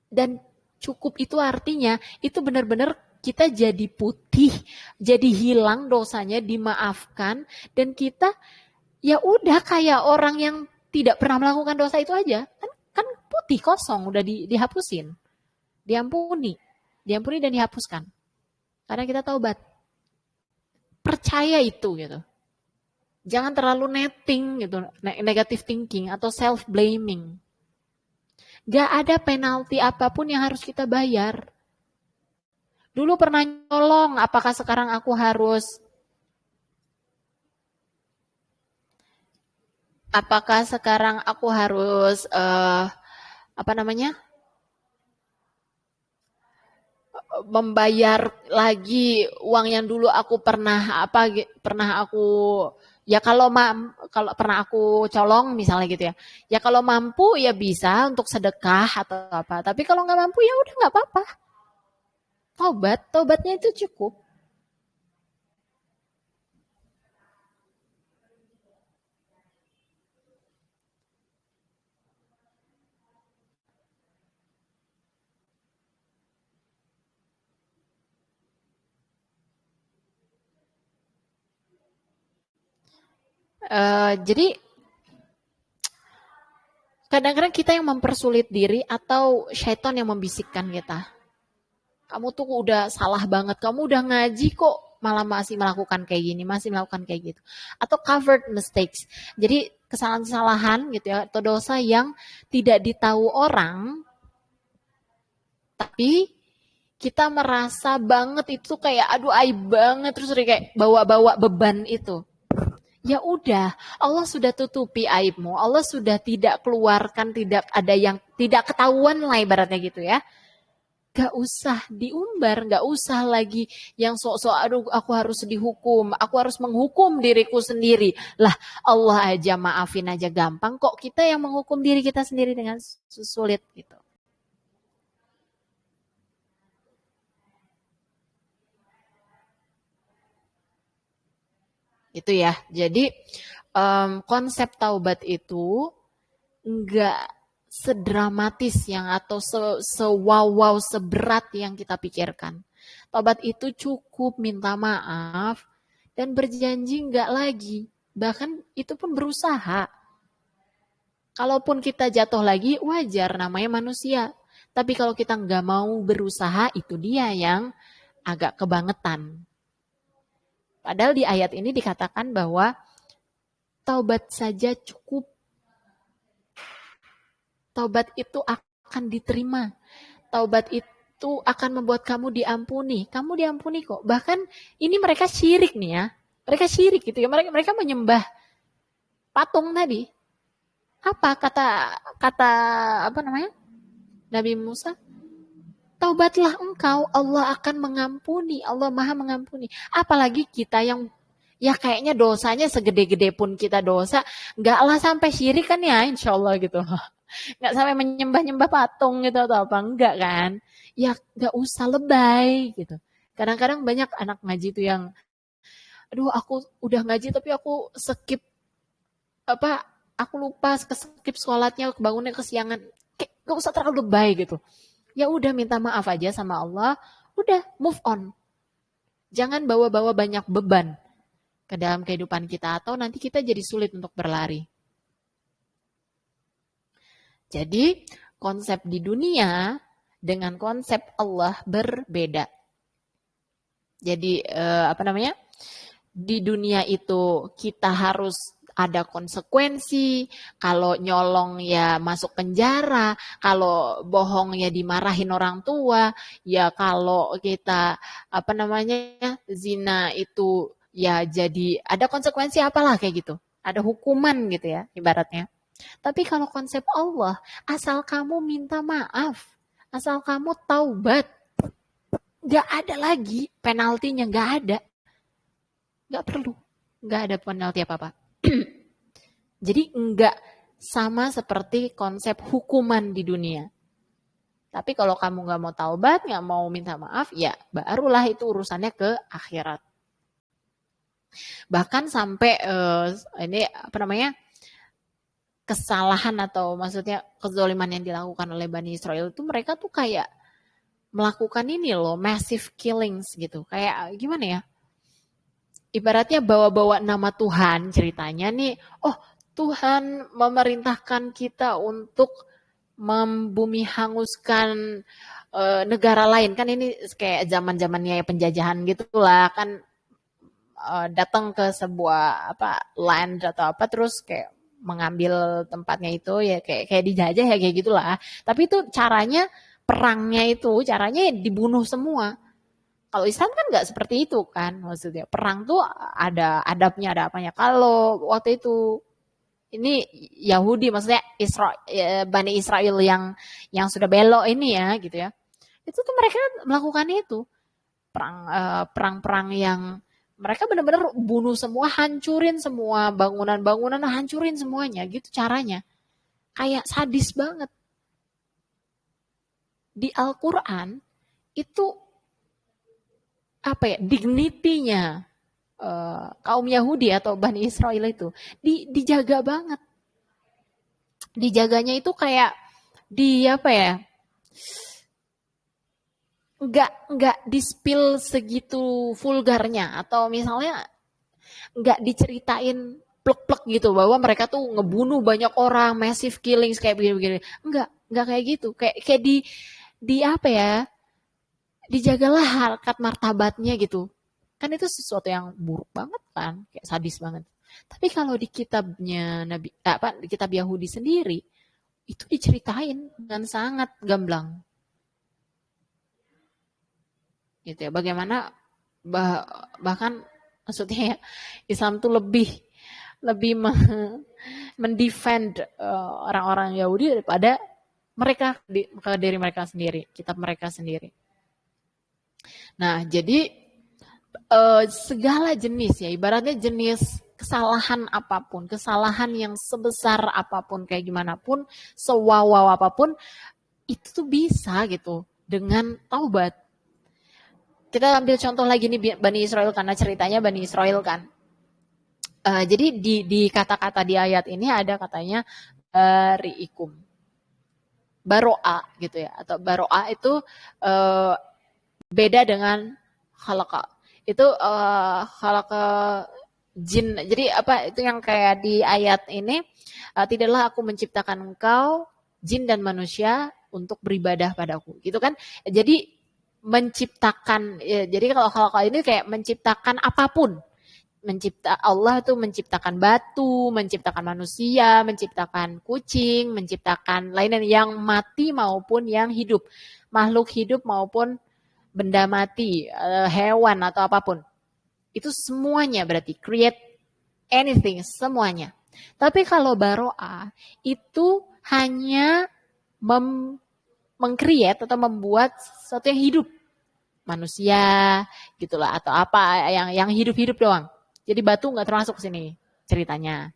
Speaker 3: Dan cukup itu artinya, itu benar-benar kita jadi putih, jadi hilang dosanya, dimaafkan, dan kita ya udah kayak orang yang tidak pernah melakukan dosa itu aja, kan putih kosong, udah dihapusin, diampuni dan dihapuskan, karena kita taubat. Percaya itu gitu, jangan terlalu netting gitu, negative thinking atau self blaming. Gak ada penalti apapun yang harus kita bayar. Dulu pernah nyolong, apakah sekarang aku harus membayar lagi uang yang dulu aku pernah aku ya kalau pernah aku colong misalnya gitu ya. Ya kalau mampu ya bisa untuk sedekah atau apa. Tapi kalau nggak mampu ya udah nggak apa-apa. Taubatnya itu cukup. Jadi kadang-kadang kita yang mempersulit diri atau syaitan yang membisikkan kita. Kamu tuh udah salah banget, kamu udah ngaji kok malah masih melakukan kayak gini, masih melakukan kayak gitu. Atau covered mistakes. Jadi kesalahan-kesalahan gitu ya, atau dosa yang tidak ditahu orang, tapi kita merasa banget itu kayak aduh aib banget, terus kayak bawa-bawa beban itu. Ya udah, Allah sudah tutupi aibmu, Allah sudah tidak keluarkan, tidak ada yang tidak ketahuan lah ibaratnya gitu ya. Gak usah diumbar, gak usah lagi yang sok-sok aduh aku harus dihukum, aku harus menghukum diriku sendiri. Lah Allah aja maafin aja gampang, kok kita yang menghukum diri kita sendiri dengan sulit gitu. Itu ya, jadi konsep taubat itu enggak sedramatis yang atau sewaw seberat yang kita pikirkan. Taubat itu cukup minta maaf dan berjanji enggak lagi. Bahkan itu pun berusaha. Kalaupun kita jatuh lagi wajar, namanya manusia. Tapi kalau kita enggak mau berusaha, itu dia yang agak kebangetan. Padahal di ayat ini dikatakan bahwa taubat saja cukup. Taubat itu akan diterima. Taubat itu akan membuat kamu diampuni. Kamu diampuni kok. Bahkan ini mereka syirik nih ya. Mereka syirik gitu ya. Mereka menyembah patung tadi. Apa kata apa namanya? Nabi Musa? Taubatlah engkau, Allah akan mengampuni. Allah Maha mengampuni. Apalagi kita yang ya kayaknya dosanya segede-gede pun kita dosa, enggak lah sampai syirik kan ya, insya Allah gitu. Enggak sampai menyembah-nyembah patung gitu atau apa, enggak kan. Ya enggak usah lebay gitu. Kadang-kadang banyak anak ngaji tuh yang, aduh aku udah ngaji tapi aku skip apa, aku lupa skip sholatnya, bangunnya kesiangan. Kayak enggak usah terlalu lebay gitu. Ya udah minta maaf aja sama Allah, udah move on. Jangan bawa-bawa banyak beban ke dalam kehidupan kita atau nanti kita jadi sulit untuk berlari. Jadi konsep di dunia dengan konsep Allah berbeda. Jadi apa namanya? Di dunia itu kita harus ada konsekuensi, kalau nyolong ya masuk penjara, kalau bohong ya dimarahin orang tua, ya kalau kita apa namanya zina itu ya jadi ada konsekuensi apalah kayak gitu, ada hukuman gitu ya ibaratnya. Tapi kalau konsep Allah, asal kamu minta maaf, asal kamu taubat, nggak ada lagi penaltinya, nggak ada, nggak perlu, nggak ada penalti apa-apa. Jadi enggak sama seperti konsep hukuman di dunia. Tapi kalau kamu nggak mau taubat, nggak mau minta maaf, ya barulah itu urusannya ke akhirat. Bahkan sampai ini apa namanya kesalahan atau maksudnya kezaliman yang dilakukan oleh Bani Israel itu mereka tuh kayak melakukan ini loh, massive killings gitu. Kayak gimana ya? Ibaratnya bawa-bawa nama Tuhan ceritanya nih, oh Tuhan memerintahkan kita untuk membumi hanguskan negara lain. Kan ini kayak zaman-zamannya penjajahan gitulah kan, datang ke sebuah apa land atau apa terus kayak mengambil tempatnya itu ya kayak dijajah ya kayak gitulah. Tapi itu caranya perangnya itu caranya dibunuh semua. Kalau Islam kan nggak seperti itu kan, maksudnya perang tuh ada adabnya, ada apanya. Kalau waktu itu ini Yahudi, maksudnya Bani Israel yang sudah belok ini ya, gitu ya. Itu tuh mereka melakukan itu perang-perang yang mereka benar-benar bunuh semua, hancurin semua bangunan-bangunan, hancurin semuanya, gitu caranya. Kayak sadis banget. Di Al-Quran itu apa ya dignity-nya kaum Yahudi atau Bani Israel itu dijaga banget. Dijaganya itu kayak di apa ya? Enggak di-spill segitu vulgarnya atau misalnya enggak diceritain plek-plek gitu bahwa mereka tuh ngebunuh banyak orang, massive killings kayak begini-begini. Enggak kayak gitu. Kayak di apa ya? Dijagalah harkat martabatnya gitu. Kan itu sesuatu yang buruk banget kan, kayak sadis banget. Tapi kalau di kitabnya Nabi di kitab Yahudi sendiri itu diceritain dengan sangat gamblang. Gitu ya. Bagaimana bahkan maksudnya ya, Islam tuh lebih mendefend orang-orang Yahudi daripada mereka dari mereka sendiri, kitab mereka sendiri. Nah, jadi segala jenis ya, ibaratnya jenis kesalahan apapun, kesalahan yang sebesar apapun, kayak gimana pun, sewawaw apapun, itu tuh bisa gitu dengan taubat. Kita ambil contoh lagi nih Bani Israel karena ceritanya Bani Israel kan. Jadi di kata-kata di ayat ini ada katanya bari'ikum, baro'a gitu ya, atau baro'a itu beda dengan khalaqa. Itu khalaqa jin. Jadi apa itu yang kayak di ayat ini, tidaklah aku menciptakan engkau jin dan manusia untuk beribadah padaku. Gitu kan? Jadi menciptakan, ya, jadi kalau khalaqa ini kayak menciptakan apapun. Allah tuh menciptakan batu, menciptakan manusia, menciptakan kucing, menciptakan lainnya yang mati maupun yang hidup, makhluk hidup maupun benda mati, hewan atau apapun. Itu semuanya berarti create anything, semuanya. Tapi kalau baro'ah itu hanya meng-create atau membuat sesuatu yang hidup, manusia gitulah atau apa yang hidup-hidup doang. Jadi batu nggak termasuk ke sini ceritanya.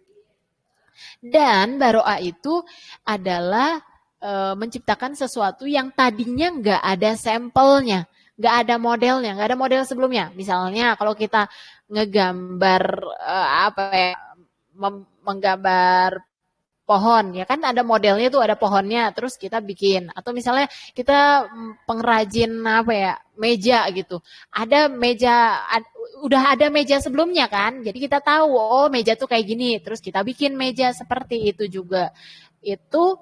Speaker 3: Dan baro'ah itu adalah menciptakan sesuatu yang tadinya nggak ada sampelnya, nggak ada modelnya, nggak ada model sebelumnya. Misalnya kalau kita ngegambar menggambar pohon, ya kan ada modelnya tuh, ada pohonnya, terus kita bikin. Atau misalnya kita pengrajin meja gitu. Ada meja, udah ada meja sebelumnya kan, jadi kita tahu, oh meja tuh kayak gini, terus kita bikin meja seperti itu juga. Itu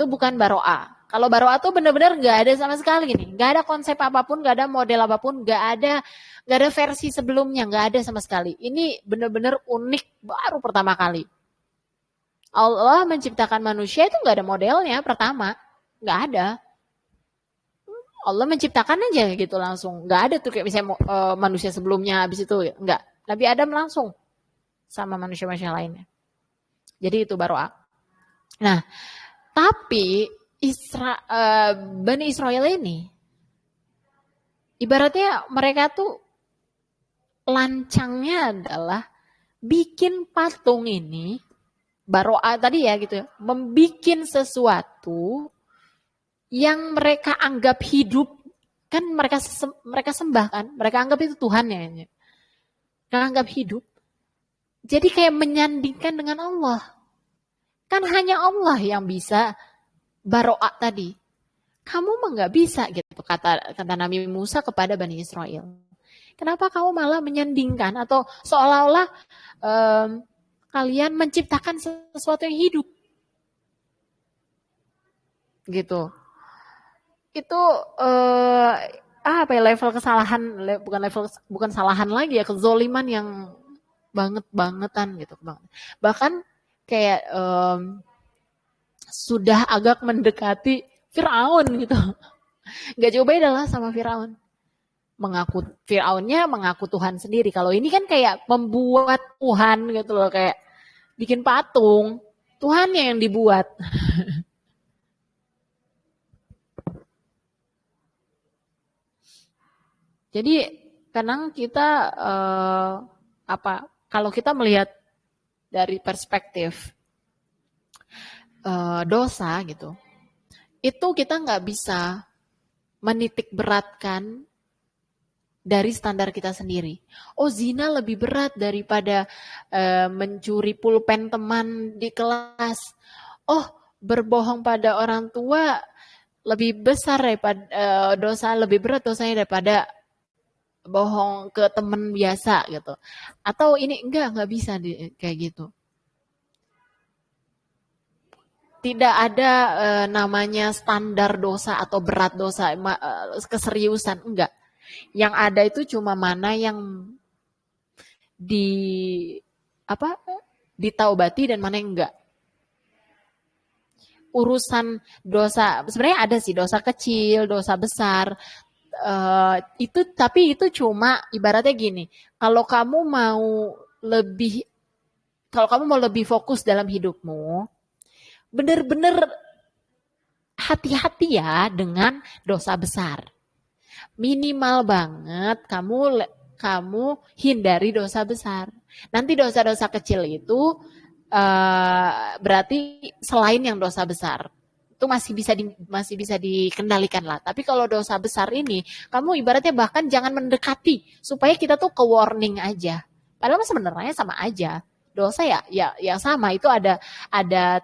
Speaker 3: bukan baro'ah. Kalau baro'ah tuh benar-benar nggak ada sama sekali nih, nggak ada konsep apapun, nggak ada model apapun, nggak ada versi sebelumnya, nggak ada sama sekali. Ini benar-benar unik, baru pertama kali. Allah menciptakan manusia itu nggak ada modelnya pertama, nggak ada. Allah menciptakan aja gitu langsung, nggak ada tuh kayak misalnya manusia sebelumnya habis itu nggak. Nabi Adam langsung sama manusia-manusia lainnya. Jadi itu baro'ah. Nah, tapi Bani Israel ini ibaratnya mereka tuh lancangnya adalah bikin patung ini. Baro'ah tadi ya gitu ya, membikin sesuatu yang mereka anggap hidup, kan mereka sembah kan, mereka anggap itu Tuhan ya, mereka anggap hidup, jadi kayak menyandingkan dengan Allah, kan hanya Allah yang bisa baro'ah tadi, kamu mah nggak bisa gitu, kata Nabi Musa kepada Bani Israel, kenapa kamu malah menyandingkan atau seolah-olah kalian menciptakan sesuatu yang hidup. Gitu. Itu level kesalahan, bukan kesalahan lagi ya, kezoliman yang bangetan gitu. Bahkan kayak sudah agak mendekati Firaun gitu. Gak jauh beda lah sama Firaun. Firaunnya mengaku Tuhan sendiri. Kalau ini kan kayak membuat Tuhan gitu loh, kayak bikin patung, Tuhannya yang dibuat. Jadi kadang kita kalau kita melihat dari perspektif dosa gitu, itu kita nggak bisa menitik beratkan dari standar kita sendiri. Oh, zina lebih berat daripada mencuri pulpen teman di kelas. Oh, berbohong pada orang tua lebih besar daripada dosa, lebih berat dosanya daripada bohong ke teman biasa gitu. Atau ini nggak bisa kayak gitu. Tidak ada namanya standar dosa atau berat dosa, keseriusan, enggak. Yang ada itu cuma mana yang ditaubati dan mana yang enggak. Urusan dosa, sebenarnya ada sih dosa kecil, dosa besar. Tapi itu cuma ibaratnya gini. Kalau kamu mau lebih fokus dalam hidupmu, benar-benar hati-hati ya dengan dosa besar. Minimal banget kamu hindari dosa besar. Nanti dosa-dosa kecil itu berarti selain yang dosa besar itu masih bisa dikendalikan lah. Tapi kalau dosa besar ini, kamu ibaratnya bahkan jangan mendekati supaya kita tuh ke warning aja. Padahal sebenarnya sama aja. Dosa ya sama, itu ada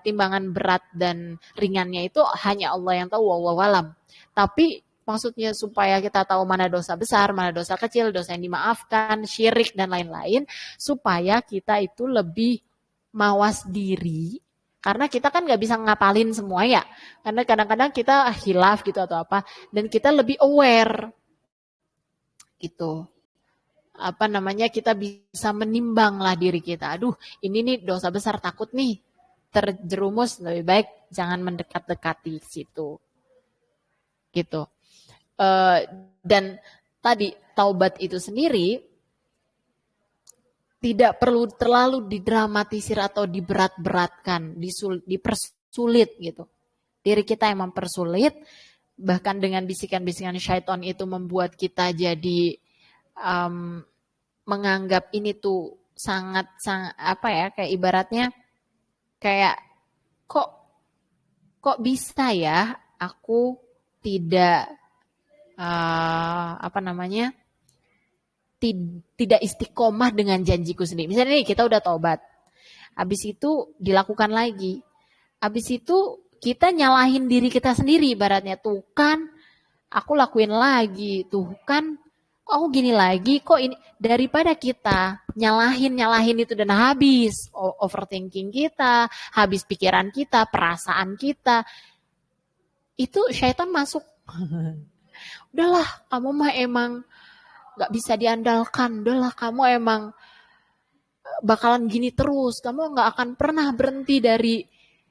Speaker 3: timbangan berat dan ringannya itu hanya Allah yang tahu, wallahu alam. Tapi maksudnya supaya kita tahu mana dosa besar, mana dosa kecil, dosa yang dimaafkan, syirik dan lain-lain, supaya kita itu lebih mawas diri, karena kita kan nggak bisa ngapalin semua ya, karena kadang-kadang kita hilaf gitu atau apa, dan kita lebih aware gitu. kita bisa menimbang lah diri kita. Aduh, ini nih dosa besar, takut nih terjerumus, lebih baik jangan mendekat-dekati situ. Gitu. Dan tadi taubat itu sendiri tidak perlu terlalu didramatisir atau diberat-beratkan, dipersulit gitu. Diri kita yang mempersulit, bahkan dengan bisikan-bisikan syaitan itu membuat kita jadi menganggap ini tuh sangat kayak ibaratnya kayak kok bisa ya aku tidak tidak istiqomah dengan janjiku sendiri. Misalnya nih kita udah taubat, habis itu dilakukan lagi, habis itu kita nyalahin diri kita sendiri, ibaratnya tuh kan aku lakuin lagi, tuh kan kok aku gini lagi, kok ini, daripada kita nyalahin itu dan habis overthinking kita, habis pikiran kita, perasaan kita, itu syaitan masuk. Udahlah, kamu mah emang gak bisa diandalkan, udahlah kamu emang bakalan gini terus, kamu gak akan pernah berhenti dari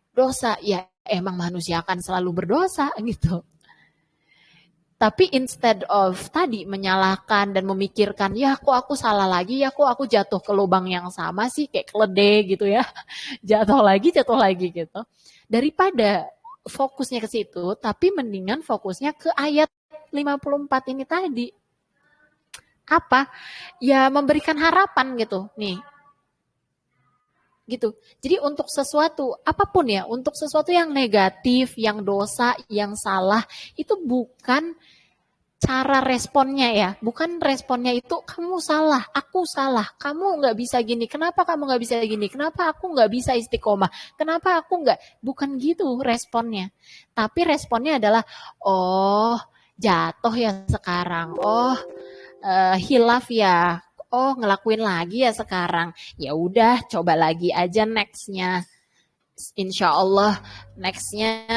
Speaker 3: dosa. Ya emang manusia akan selalu berdosa gitu. Tapi instead of tadi menyalahkan dan memikirkan, ya kok aku salah lagi, ya kok aku jatuh ke lubang yang sama sih, kayak keledai gitu ya. Jatuh lagi gitu. Daripada fokusnya ke situ, tapi mendingan fokusnya ke ayat 54 ini tadi. Apa? Ya memberikan harapan gitu. Nih. Gitu. Jadi untuk sesuatu, apapun ya, untuk sesuatu yang negatif, yang dosa, yang salah, itu bukan cara responnya ya, bukan responnya itu kamu salah, aku salah, kamu nggak bisa gini, kenapa kamu nggak bisa gini, kenapa aku nggak bisa istiqomah, kenapa aku nggak, bukan gitu responnya. Tapi responnya adalah, oh jatuh ya sekarang, oh hilaf ya, oh ngelakuin lagi ya sekarang, ya udah coba lagi aja nextnya, insya Allah nextnya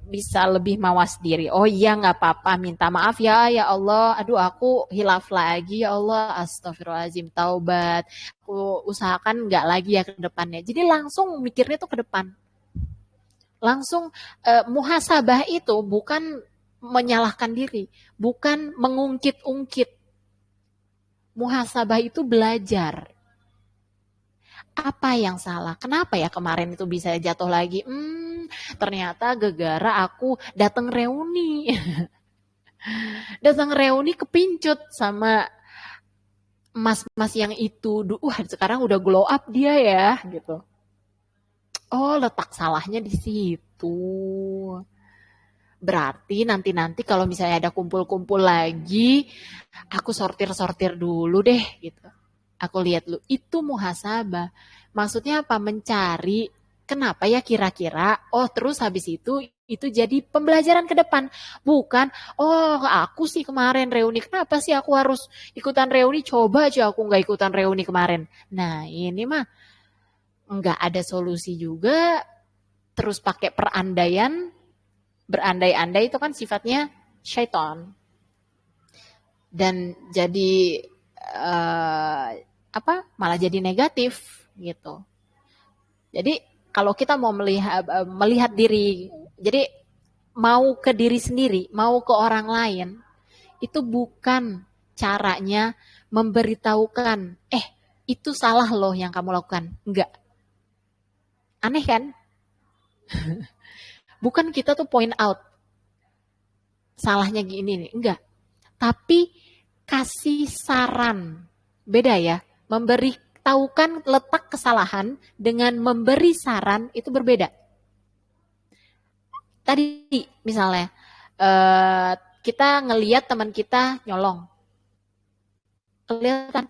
Speaker 3: bisa lebih mawas diri. Oh iya nggak apa-apa, minta maaf ya Allah, aduh aku hilaf lagi ya Allah, astagfirullahaladzim, taubat, aku usahakan nggak lagi ya ke depannya. Jadi langsung mikirnya tuh ke depan. Langsung muhasabah itu bukan menyalahkan diri, bukan mengungkit-ungkit. Muhasabah itu belajar. Apa yang salah? Kenapa ya kemarin itu bisa jatuh lagi? Ternyata gara-gara aku datang reuni. Datang reuni kepincut sama mas-mas yang itu. Sekarang udah glow up dia ya, gitu. Oh, letak salahnya di situ. Berarti nanti kalau misalnya ada kumpul-kumpul lagi, aku sortir-sortir dulu deh, gitu. Aku lihat dulu, itu muhasabah. Maksudnya apa? Mencari kenapa ya kira-kira, oh terus habis itu jadi pembelajaran ke depan. Bukan, oh aku sih kemarin reuni, kenapa sih aku harus ikutan reuni, coba aja aku nggak ikutan reuni kemarin. Nah ini mah nggak ada solusi juga, terus pakai perandaian, berandai-andai itu kan sifatnya syaitan. Dan jadi malah jadi negatif gitu. Jadi kalau kita mau melihat diri, jadi mau ke diri sendiri, mau ke orang lain, itu bukan caranya memberitahukan, itu salah loh yang kamu lakukan. Enggak. Aneh kan? Bukan kita tuh point out, salahnya gini nih, enggak. Tapi kasih saran, beda ya, memberitahukan letak kesalahan dengan memberi saran itu berbeda. Tadi misalnya kita ngelihat teman kita nyolong, kelihatan,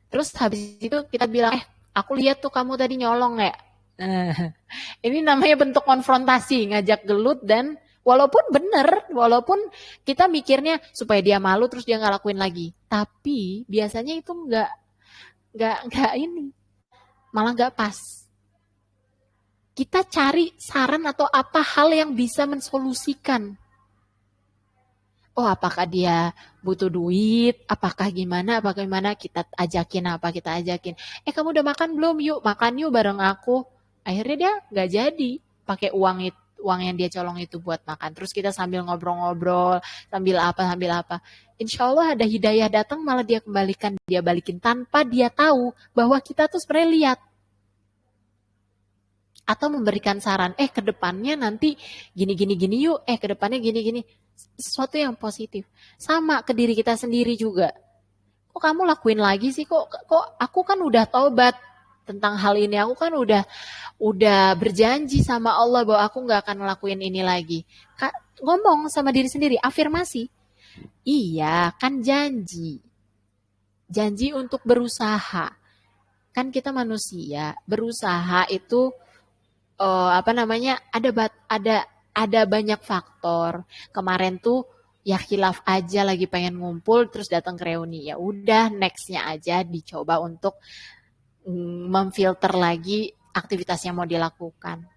Speaker 3: terus habis itu kita bilang, aku lihat tuh kamu tadi nyolong ya. Ini namanya bentuk konfrontasi, ngajak gelut, dan walaupun benar, walaupun kita mikirnya supaya dia malu terus dia nggak lakuin lagi, tapi biasanya itu nggak ini, malah nggak pas. Kita cari saran atau apa hal yang bisa mensolusikan. Oh, apakah dia butuh duit, apakah gimana, kita ajakin apa, kita ajakin. Kamu udah makan belum? Yuk, makan yuk bareng aku. Akhirnya dia nggak jadi pakai uang yang dia colong itu buat makan. Terus kita sambil ngobrol-ngobrol, sambil apa. Insya Allah ada hidayah datang, malah dia kembalikan, dia balikin tanpa dia tahu bahwa kita tuh sebenarnya lihat. Atau memberikan saran, ke depannya nanti gini yuk, ke depannya gini. Sesuatu yang positif. Sama ke diri kita sendiri juga. Kok kamu lakuin lagi sih? Kok aku kan udah taubat tentang hal ini. Aku kan udah berjanji sama Allah bahwa aku nggak akan ngelakuin ini lagi. Ngomong sama diri sendiri, afirmasi. Iya, kan janji. Janji untuk berusaha. Kan kita manusia, berusaha itu ada banyak faktor. Kemarin tuh ya khilaf aja lagi pengen ngumpul terus datang ke reuni. Ya udah nextnya aja dicoba untuk memfilter lagi aktivitas yang mau dilakukan.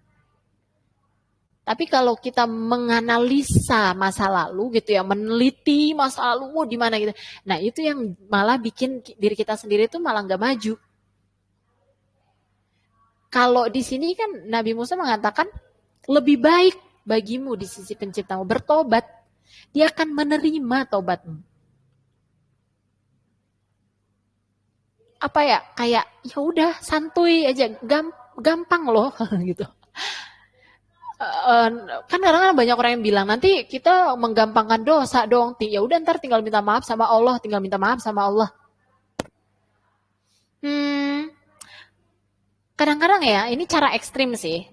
Speaker 3: Tapi kalau kita menganalisa masa lalu gitu ya, meneliti masa lalu di mana gitu. Nah, itu yang malah bikin diri kita sendiri tuh malah nggak maju. Kalau di sini kan Nabi Musa mengatakan lebih baik bagimu di sisi penciptamu bertobat. Dia akan menerima tobatmu. Apa ya? Kayak ya udah santuy aja, gampang loh gitu. Kan kadang-kadang banyak orang yang bilang nanti kita menggampangkan dosa dong. Ya udah ntar tinggal minta maaf sama Allah, tinggal minta maaf sama Allah. Kadang-kadang ya, ini cara ekstrim sih.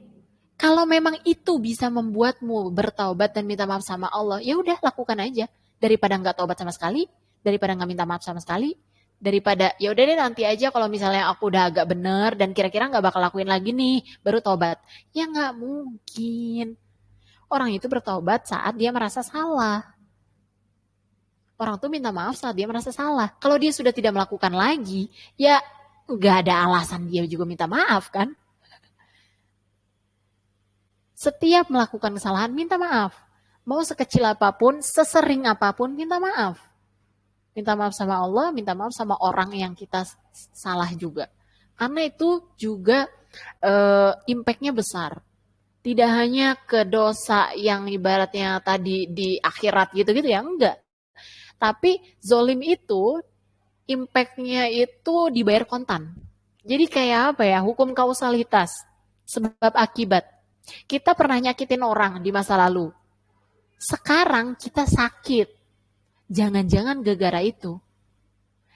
Speaker 3: Kalau memang itu bisa membuatmu bertaubat dan minta maaf sama Allah, ya udah lakukan aja. Daripada nggak taubat sama sekali, daripada nggak minta maaf sama sekali, daripada ya udah deh nanti aja kalau misalnya aku udah agak bener dan kira-kira nggak bakal lakuin lagi nih, baru taubat. Ya nggak mungkin. Orang itu bertaubat saat dia merasa salah. Orang tuh minta maaf saat dia merasa salah. Kalau dia sudah tidak melakukan lagi, ya nggak ada alasan dia juga minta maaf kan. Setiap melakukan kesalahan, minta maaf. Mau sekecil apapun, sesering apapun, minta maaf. Minta maaf sama Allah, minta maaf sama orang yang kita salah juga. Karena itu juga impact-nya besar. Tidak hanya ke dosa yang ibaratnya tadi di akhirat gitu-gitu ya, enggak. Tapi zolim itu, impact-nya itu dibayar kontan. Jadi kayak apa ya, hukum kausalitas, sebab akibat. Kita pernah nyakitin orang di masa lalu. Sekarang kita sakit. Jangan-jangan gara-gara itu.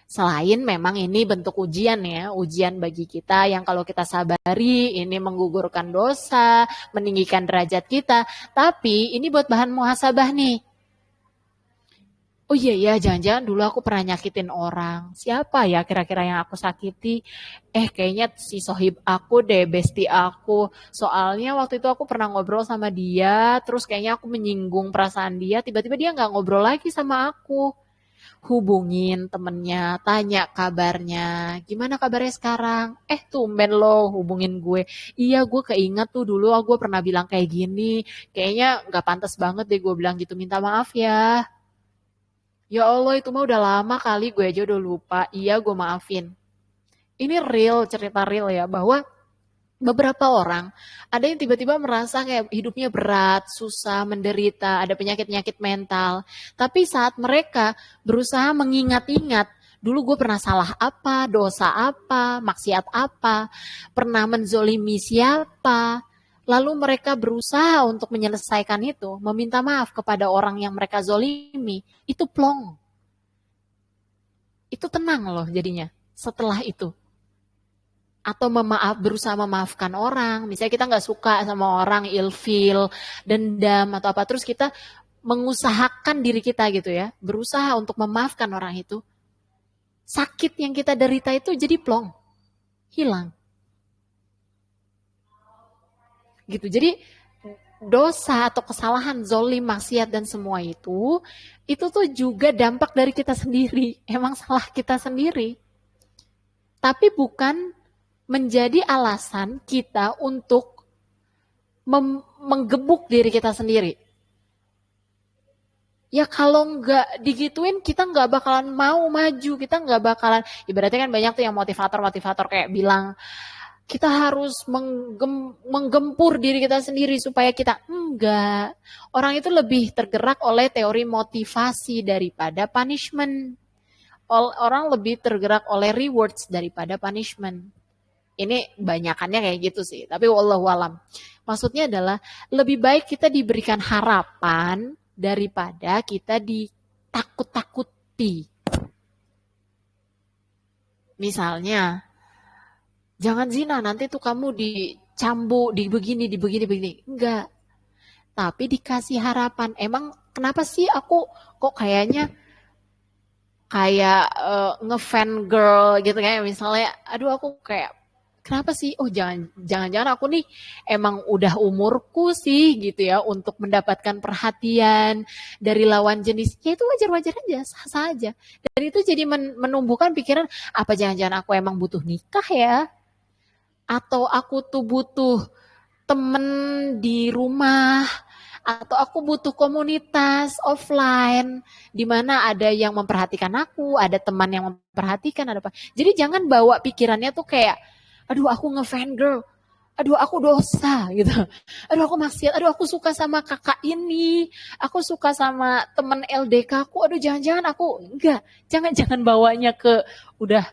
Speaker 3: Selain memang ini bentuk ujian ya, ujian bagi kita yang kalau kita sabari ini menggugurkan dosa, meninggikan derajat kita. Tapi ini buat bahan muhasabah nih. Oh iya, jangan-jangan dulu aku pernah nyakitin orang. Siapa ya kira-kira yang aku sakiti? Kayaknya si sohib aku deh, bestie aku. Soalnya waktu itu aku pernah ngobrol sama dia, terus kayaknya aku menyinggung perasaan dia, tiba-tiba dia nggak ngobrol lagi sama aku. Hubungin temennya, tanya kabarnya. Gimana kabarnya sekarang? Tumben lo hubungin gue. Iya, gue keinget tuh dulu gue pernah bilang kayak gini. Kayaknya nggak pantas banget deh gue bilang gitu, minta maaf ya. Ya Allah, itu mah udah lama kali, gue aja udah lupa. Iya, gue maafin. Ini real, cerita real ya, bahwa beberapa orang ada yang tiba-tiba merasa kayak hidupnya berat, susah, menderita, ada penyakit-penyakit mental. Tapi saat mereka berusaha mengingat-ingat, dulu gue pernah salah apa, dosa apa, maksiat apa, pernah menzolimi siapa, lalu mereka berusaha untuk menyelesaikan itu, meminta maaf kepada orang yang mereka zolimi, itu plong. Itu tenang loh jadinya setelah itu. Atau berusaha memaafkan orang. Misalnya kita nggak suka sama orang, ilfil, dendam, atau apa. Terus kita mengusahakan diri kita gitu ya. Berusaha untuk memaafkan orang itu. Sakit yang kita derita itu jadi plong. Hilang. Gitu. Jadi dosa atau kesalahan, zolim, maksiat dan semua itu tuh juga dampak dari kita sendiri. Emang salah kita sendiri. Tapi bukan menjadi alasan kita untuk menggebuk diri kita sendiri. Ya kalau nggak digituin kita nggak bakalan mau maju, kita nggak bakalan, ibaratnya kan banyak tuh yang motivator-motivator kayak bilang, kita harus menggempur diri kita sendiri supaya kita, enggak. Orang itu lebih tergerak oleh teori motivasi daripada punishment. Orang lebih tergerak oleh rewards daripada punishment. Ini banyakannya kayak gitu sih, tapi wallahu alam. Maksudnya adalah lebih baik kita diberikan harapan daripada kita ditakut-takuti. Misalnya, jangan zina, nanti tuh kamu dicambuk, di begini. Enggak. Tapi dikasih harapan. Emang kenapa sih aku kok kayaknya kayak ngefan girl gitu kayak misalnya, aduh aku kayak kenapa sih? Oh jangan-jangan aku nih emang udah umurku sih gitu ya untuk mendapatkan perhatian dari lawan jenis. Ya itu wajar-wajar aja, sah-sah aja. Dan itu jadi menumbuhkan pikiran, apa jangan-jangan aku emang butuh nikah ya? Atau aku tuh butuh temen di rumah, atau aku butuh komunitas offline di mana ada yang memperhatikan aku, ada teman yang memperhatikan, ada apa. Jadi jangan bawa pikirannya tuh kayak, aduh aku ngefan girl, aduh aku dosa gitu, aduh aku maksiat, aduh aku suka sama kakak ini, aku suka sama temen LDK aku, aduh jangan-jangan aku enggak, jangan bawanya ke udah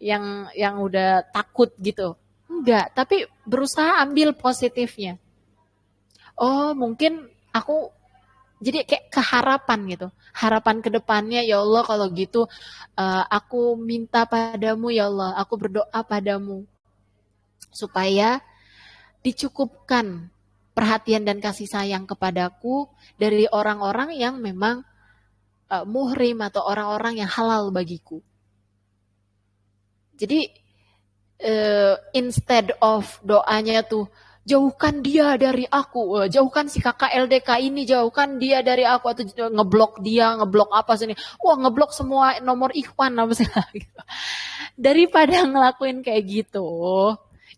Speaker 3: yang udah takut gitu. Enggak, tapi berusaha ambil positifnya. Oh, mungkin aku jadi kayak keharapan gitu. Harapan ke depannya, ya Allah kalau gitu aku minta padamu ya Allah, aku berdoa padamu supaya dicukupkan perhatian dan kasih sayang kepadaku dari orang-orang yang memang muhrim atau orang-orang yang halal bagiku. Jadi instead of doanya tuh jauhkan dia dari aku, jauhkan si kakak LDK ini, jauhkan dia dari aku, atau ngeblok dia, ngeblok apa sih, wah ngeblok semua nomor ikhwan apa sih gitu. Daripada ngelakuin kayak gitu,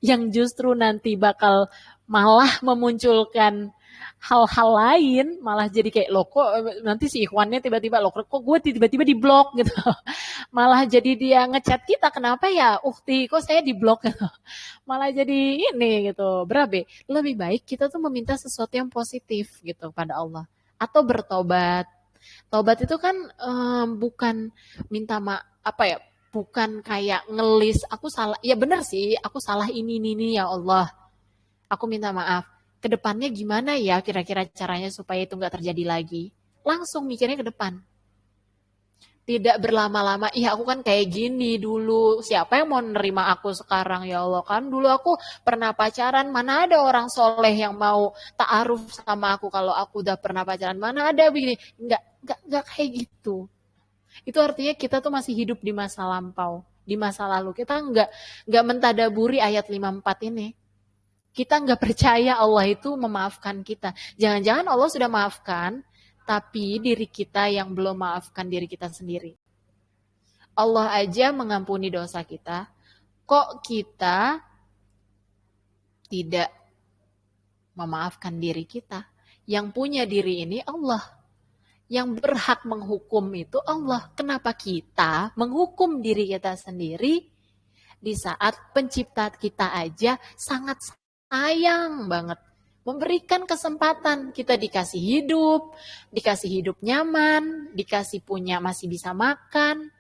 Speaker 3: yang justru nanti bakal malah memunculkan hal-hal lain, malah jadi kayak lo kok nanti si ikhwannya tiba-tiba lo kok gue tiba-tiba di blok gitu. Malah jadi dia ngechat kita, kenapa ya ukti kok saya di blok gitu. Malah jadi ini gitu, berabe. Lebih baik kita tuh meminta sesuatu yang positif gitu pada Allah. Atau bertobat. Tobat itu kan bukan minta apa ya, bukan kayak ngelis aku salah. Ya benar sih, aku salah ini ya Allah. Aku minta maaf. Kedepannya gimana ya kira-kira caranya supaya itu nggak terjadi lagi. Langsung mikirnya ke depan. Tidak berlama-lama, iya aku kan kayak gini dulu, siapa yang mau nerima aku sekarang ya Allah, kan dulu aku pernah pacaran, mana ada orang soleh yang mau ta'aruf sama aku kalau aku udah pernah pacaran, mana ada begini, enggak kayak gitu. Itu artinya kita tuh masih hidup di masa lampau, di masa lalu, kita enggak mentadaburi ayat 54 ini. Kita nggak percaya Allah itu memaafkan kita. Jangan-jangan Allah sudah maafkan, tapi diri kita yang belum maafkan diri kita sendiri. Allah aja mengampuni dosa kita, kok kita tidak memaafkan diri kita? Yang punya diri ini Allah. Yang berhak menghukum itu Allah. Kenapa kita menghukum diri kita sendiri di saat pencipta kita aja sangat sayang banget memberikan kesempatan kita dikasih hidup nyaman, dikasih punya masih bisa makan.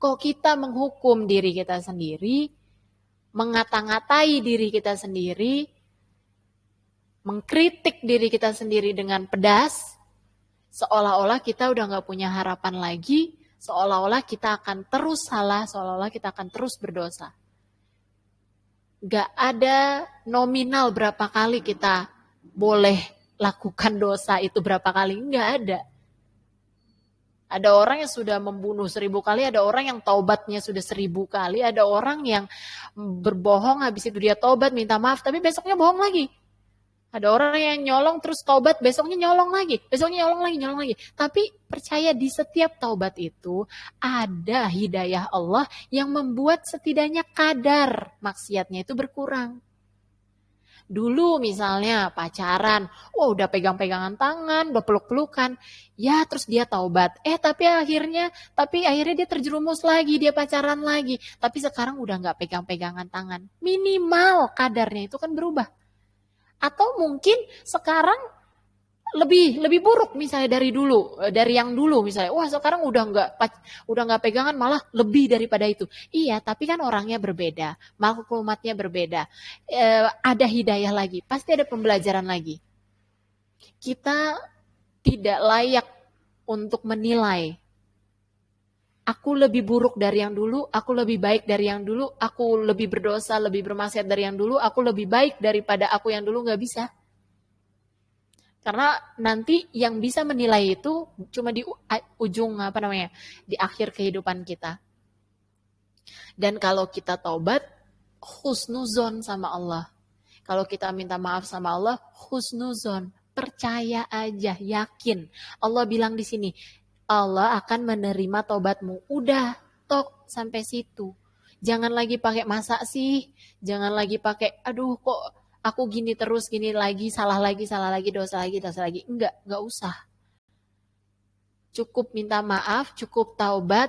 Speaker 3: Kok kita menghukum diri kita sendiri, mengata-ngatai diri kita sendiri, mengkritik diri kita sendiri dengan pedas, seolah-olah kita udah gak punya harapan lagi, seolah-olah kita akan terus salah, seolah-olah kita akan terus berdosa. Gak ada nominal berapa kali kita boleh lakukan dosa itu berapa kali, gak ada. Ada orang yang sudah membunuh 1000 kali, ada orang yang taubatnya sudah 1000 kali, ada orang yang berbohong habis itu dia taubat minta maaf tapi besoknya bohong lagi. Ada orang yang nyolong terus taubat, besoknya nyolong lagi, besoknya nyolong lagi. Tapi percaya di setiap taubat itu ada hidayah Allah yang membuat setidaknya kadar maksiatnya itu berkurang. Dulu misalnya pacaran, wah udah pegang-pegangan tangan, udah peluk-pelukan, ya terus dia taubat. Tapi akhirnya dia terjerumus lagi, dia pacaran lagi. Tapi sekarang udah nggak pegang-pegangan tangan. Minimal kadarnya itu kan berubah. Atau mungkin sekarang lebih buruk misalnya dari yang dulu misalnya, wah sekarang udah nggak pegangan, malah lebih daripada itu. Iya, tapi kan orangnya berbeda, maklumatnya berbeda, ada hidayah lagi, pasti ada pembelajaran lagi. Kita tidak layak untuk menilai, aku lebih buruk dari yang dulu, aku lebih baik dari yang dulu, aku lebih berdosa, lebih bermaksiat dari yang dulu, aku lebih baik daripada aku yang dulu, nggak bisa. Karena nanti yang bisa menilai itu cuma di ujung di akhir kehidupan kita. Dan kalau kita taubat, husnuzon sama Allah. Kalau kita minta maaf sama Allah, husnuzon, percaya aja, yakin. Allah bilang di sini, Allah akan menerima taubatmu. Udah, tok sampai situ. Jangan lagi pakai masa sih, jangan lagi pakai aduh kok aku gini terus, gini lagi, salah lagi, dosa lagi. Enggak usah. Cukup minta maaf, cukup taubat,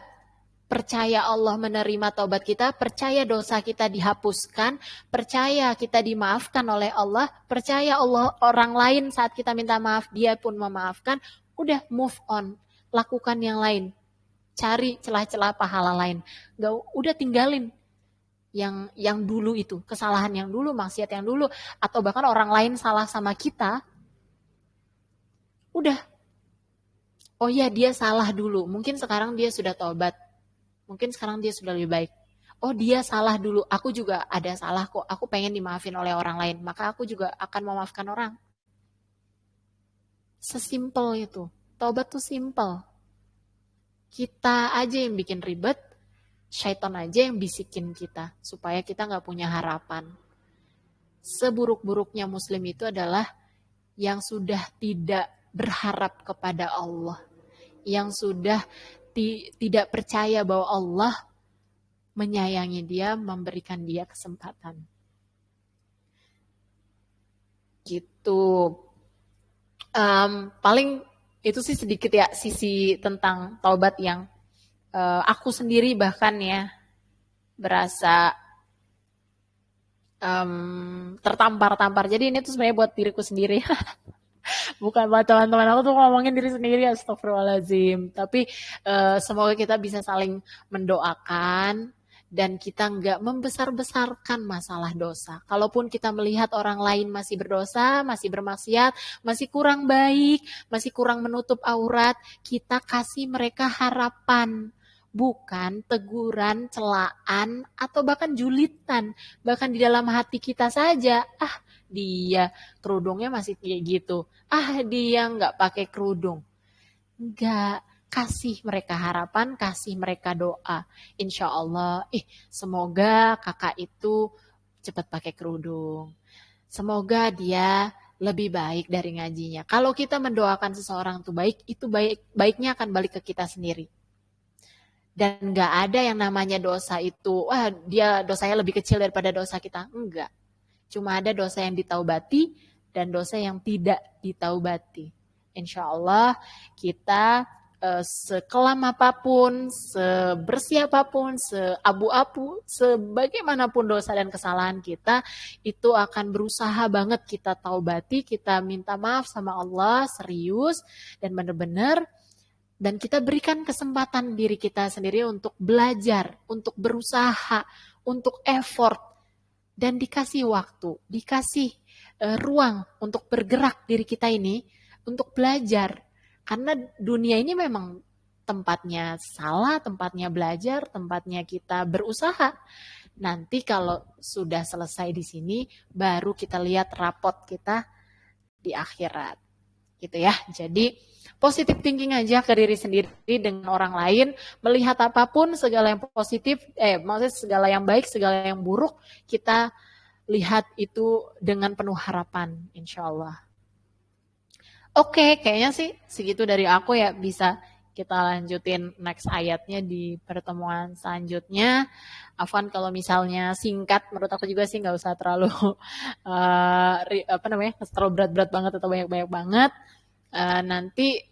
Speaker 3: percaya Allah menerima taubat kita, percaya dosa kita dihapuskan, percaya kita dimaafkan oleh Allah, percaya Allah orang lain saat kita minta maaf, dia pun memaafkan, udah move on, lakukan yang lain. Cari celah-celah pahala lain. Udah tinggalin yang dulu itu, kesalahan yang dulu, maksiat yang dulu, atau bahkan orang lain salah sama kita, udah. Oh ya, dia salah dulu, mungkin sekarang dia sudah taubat, mungkin sekarang dia sudah lebih baik. Oh dia salah dulu, aku juga ada salah kok, aku pengen dimaafin oleh orang lain, maka aku juga akan memaafkan orang. Sesimpel itu, taubat tuh simple. Kita aja yang bikin ribet, syaitan aja yang bisikin kita, supaya kita gak punya harapan. Seburuk-buruknya muslim itu adalah yang sudah tidak berharap kepada Allah, yang sudah tidak percaya bahwa Allah menyayangi dia, memberikan dia kesempatan. Gitu. Paling itu sih sedikit ya sisi tentang taubat yang aku sendiri bahkan ya berasa tertampar-tampar. Jadi ini tuh sebenarnya buat diriku sendiri. Bukan buat teman-teman aku tuh ngomongin diri sendiri, astagfirullahaladzim. Tapi semoga kita bisa saling mendoakan dan kita nggak membesar-besarkan masalah dosa. Kalaupun kita melihat orang lain masih berdosa, masih bermaksiat, masih kurang baik, masih kurang menutup aurat, kita kasih mereka harapan. Bukan teguran, celaan, atau bahkan julitan. Bahkan di dalam hati kita saja, dia kerudungnya masih kayak gitu. Dia nggak pakai kerudung. Nggak, kasih mereka harapan, kasih mereka doa. Insya Allah, semoga kakak itu cepat pakai kerudung. Semoga dia lebih baik dari ngajinya. Kalau kita mendoakan seseorang itu baik, itu baiknya akan balik ke kita sendiri. Dan nggak ada yang namanya dosa itu, dia dosanya lebih kecil daripada dosa kita. Enggak. Cuma ada dosa yang ditaubati dan dosa yang tidak ditaubati. Insya Allah kita sekelam apapun, sebersih apapun, seabu-abu, sebagaimanapun dosa dan kesalahan kita, itu akan berusaha banget kita taubati, kita minta maaf sama Allah, serius, dan benar-benar, dan kita berikan kesempatan diri kita sendiri untuk belajar, untuk berusaha, untuk effort, dan dikasih waktu, dikasih ruang untuk bergerak diri kita ini, untuk belajar. Karena dunia ini memang tempatnya salah, tempatnya belajar, tempatnya kita berusaha. Nanti kalau sudah selesai di sini, baru kita lihat rapot kita di akhirat. Gitu ya. Jadi positive thinking aja ke diri sendiri dengan orang lain, melihat apapun segala yang positif, maksudnya segala yang baik, segala yang buruk, kita lihat itu dengan penuh harapan, insya Allah. Oke, kayaknya sih segitu dari aku ya, bisa kita lanjutin next ayatnya di pertemuan selanjutnya. Afwan kalau misalnya singkat, menurut aku juga sih nggak usah terlalu terlalu berat-berat banget atau banyak-banyak banget. Nanti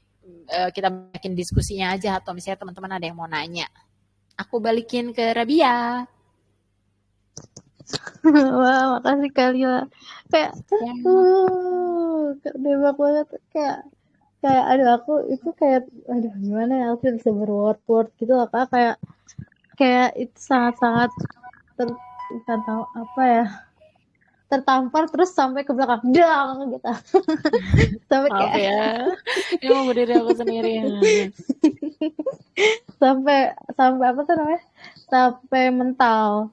Speaker 3: kita bikin diskusinya aja atau misalnya teman-teman ada yang mau nanya. Aku balikin ke Rabia.
Speaker 2: Wah, makasih Kalila. Kayak nembak banget kayak aduh aku itu kayak aduh gimana ya aku bisa berword gitu loh Kak, kayak itu sangat-sangat nggak tahu apa ya, tertampar terus sampai ke belakang dang gitu. Sampai
Speaker 3: Maaf
Speaker 2: kayak
Speaker 3: ya, ini mau berdiri aku sendiri.
Speaker 2: sampai apa tuh namanya, sampai mental.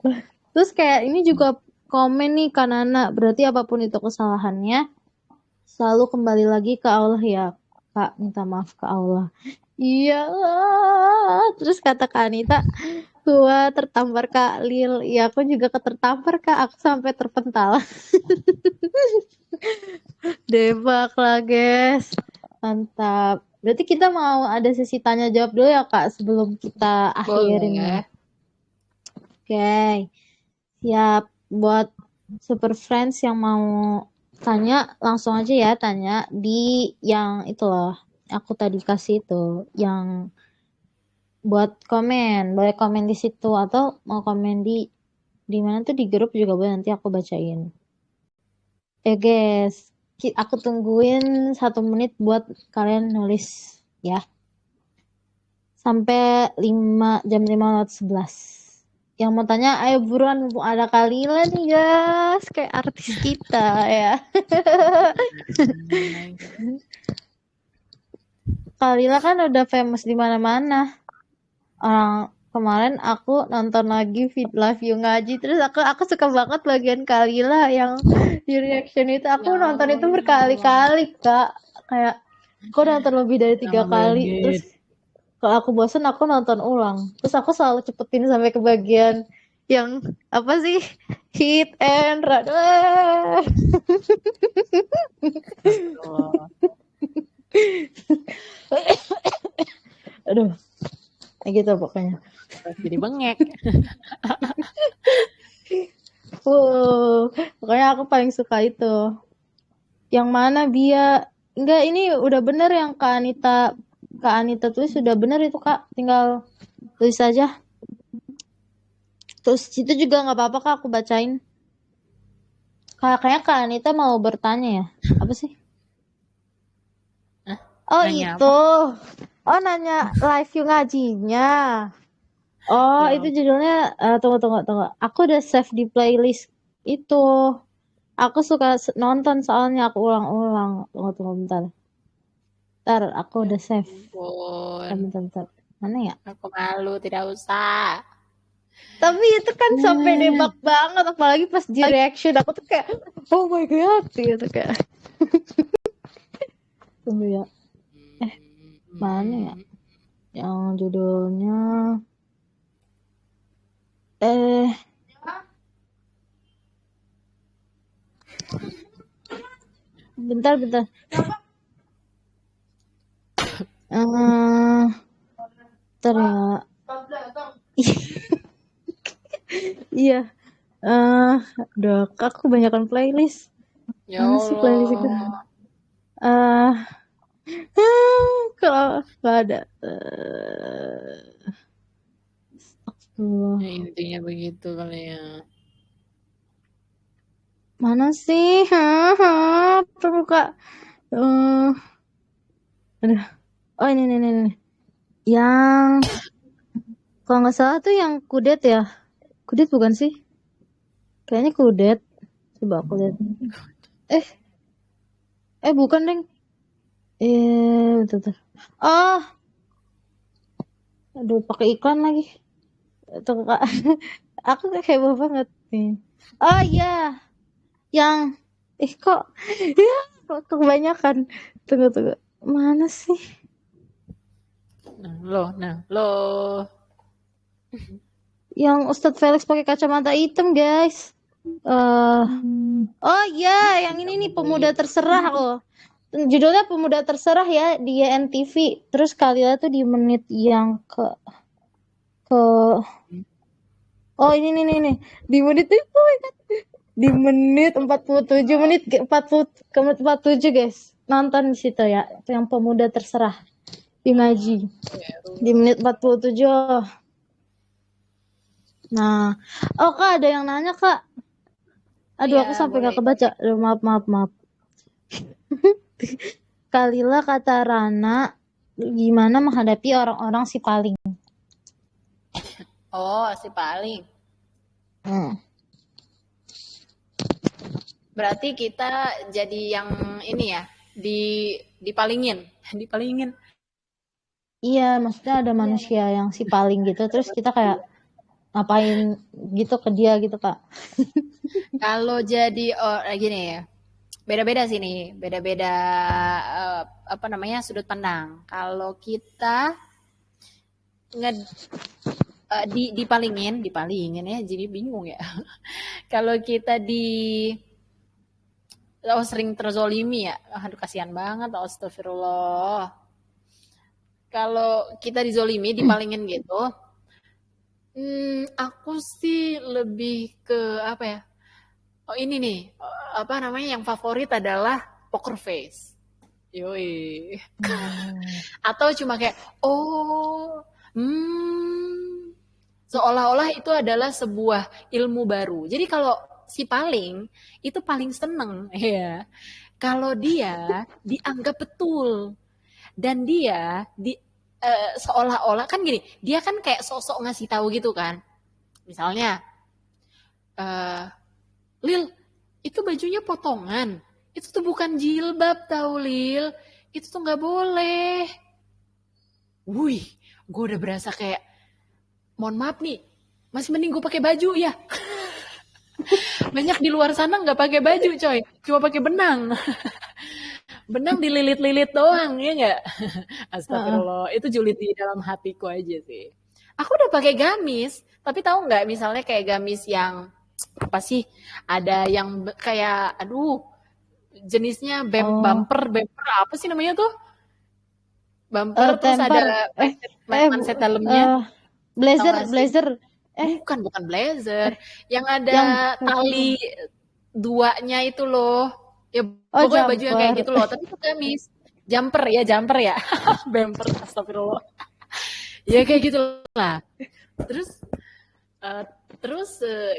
Speaker 2: Terus kayak ini juga komen nih Kanana, berarti apapun itu kesalahannya selalu kembali lagi ke Allah ya Kak, minta maaf ke Allah. Iya. Terus kata Kak Anita, tua tertampar Kak Lil. Ya aku juga ketertampar Kak, aku sampai terpental. Debak lah guys, mantap. Berarti kita mau ada sesi tanya jawab dulu ya Kak sebelum kita akhirin ya. Oke, siap. Buat super friends yang mau tanya langsung aja ya, tanya di yang itu loh aku tadi kasih itu, yang buat komen, boleh komen di situ atau mau komen di mana tuh, di grup juga boleh, nanti aku bacain. Guys, aku tungguin 1 menit buat kalian nulis ya, sampai jam 5:11. Yang mau tanya ayo buruan, mumpung ada Kalila nih guys, kayak artis kita ya. Kalila kan udah famous di mana-mana. Orang kemarin aku nonton lagi Fit Live You Ngaji, terus aku suka banget bagian Kalila yang di reaction itu. Aku nonton itu berkali-kali Kak, kayak aku nonton lebih dari 3 kali. Terus kalau aku bosen aku nonton ulang. Terus aku selalu cepetin sampai ke bagian yang apa sih, hit and run. Aduh, kayak gitu pokoknya.
Speaker 3: Jadi bengek.
Speaker 2: Pokoknya aku paling suka itu. Yang mana Bia? Enggak, ini udah bener yang Kak Anita tulis, sudah bener itu Kak. Tinggal tulis aja. Terus itu juga nggak apa-apa Kak, aku bacain. Kayaknya Kak Anita mau bertanya ya? Apa sih? Oh nanya itu apa? Oh nanya live You Ngajinya. Oh ya, itu judulnya tunggu. Aku udah save di playlist itu. Aku suka nonton soalnya, aku ulang-ulang. Tunggu bentar. Bentar, aku udah save. Bentar. Mana ya?
Speaker 3: Aku malu, tidak usah.
Speaker 2: Tapi itu kan sampai debak banget, apalagi pas di reaction aku tuh kayak oh my god gitu kayak. Tunggu ya. Mana ya? Yang judulnya bentar. Bentar ya. Iya. Udah aku kebanyakan playlist.
Speaker 3: Ya
Speaker 2: sih playlist itu? Kalau nggak ada.
Speaker 3: Ya, intinya begitu kali ya.
Speaker 2: Mana sih? Terbuka. Aduh. Oh ini. Yang kalau nggak salah tuh yang Kudet ya. Kudet bukan sih? Kayaknya Kudet. Coba aku lihat. Bukan deng. Betul. Oh. Aduh, pakai iklan lagi. Tuh Kak. Aku heboh banget nih. Oh iya. Yang kok ya kok kebanyakan. Tunggu. Mana sih?
Speaker 3: Nah, loh.
Speaker 2: Yang Ustadz Felix pakai kacamata hitam, guys. Oh iya, yang ini nih, pemuda terserah loh. Judulnya Pemuda Terserah ya di YNTV. Terus Kalila tuh di menit yang ke oh ini nih di menit itu oh my God. Di menit 47 menit 40 ke 47 guys. Nonton di situ ya yang Pemuda Terserah di Ngaji. Di menit 47. Nah, oh Kak ada yang nanya Kak. Aduh
Speaker 3: Iya,
Speaker 2: aku sampai
Speaker 3: boleh.
Speaker 2: gak kebaca. Aduh, maaf. Kalila kata Rana gimana menghadapi orang-orang si paling.
Speaker 3: Oh, si paling.
Speaker 2: Hmm.
Speaker 3: Berarti kita jadi yang ini ya, dipalingin, dipalingin.
Speaker 2: Iya, maksudnya ada manusia yang si paling gitu, terus kita kayak ngapain gitu ke dia gitu Kak.
Speaker 3: Kalau jadi gini ya, beda-beda sih nih, beda-beda apa namanya sudut pandang. Kalau kita nge dipalingin ya, jadi bingung ya. Kalau kita sering terzolimi ya, aduh kasihan banget, astagfirullah. Kalau kita dizolimi, dipalingin gitu, aku sih lebih ke apa ya? Oh ini nih, apa namanya yang favorit adalah poker face. Yoi. Atau cuma kayak, oh, seolah-olah itu adalah sebuah ilmu baru. Jadi kalau si paling, itu paling seneng, ya. Kalau dia dianggap betul. Dan dia seolah-olah, kan gini, dia kan kayak sosok ngasih tahu gitu kan. Misalnya, Lil, itu bajunya potongan. Itu tuh bukan jilbab tau Lil. Itu tuh gak boleh. Wih, gue udah berasa kayak, mohon maaf nih, masih mending gue pakai baju ya. Banyak di luar sana nggak pakai baju coy, cuma pakai benang. Benang dililit-lilit doang ya nggak? Astagfirullah, itu julid di dalam hatiku aja sih. Aku udah pakai gamis, tapi tahu nggak misalnya kayak gamis yang apa sih? Ada yang kayak, aduh, jenisnya bumper apa sih namanya tuh? Bumper terus
Speaker 2: Temper.
Speaker 3: ada manset dalamnya.
Speaker 2: Blazer.
Speaker 3: Bukan blazer. Yang ada tali duanya itu loh. Ya pokoknya baju yang kayak gitu loh. Tapi itu gamis. Jumper ya. Bumper, astagfirullah. Ya kayak gitu lah. Terus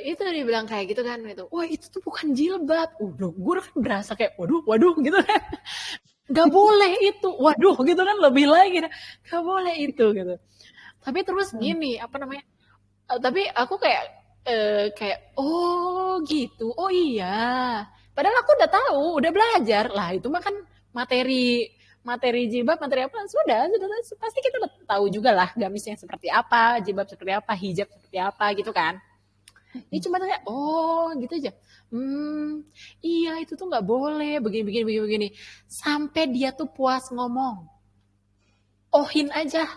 Speaker 3: itu dibilang kayak gitu kan itu. Wah itu tuh bukan jilbab. Udah gue kan berasa kayak waduh gitu kan. Gak boleh itu. Waduh gitu kan lebih lagi. Gak boleh itu gitu. Tapi terus gini apa namanya? Tapi aku kayak oh gitu, oh iya. Padahal aku udah tahu, udah belajar lah. Itu mah kan materi jilbab, materi apa sudah pasti kita udah tahu juga lah gamisnya seperti apa, jilbab seperti apa, hijab seperti apa gitu kan. Ini cuma kayak oh gitu aja. Iya itu tuh nggak boleh begini. Sampai dia tuh puas ngomong. Ohin aja.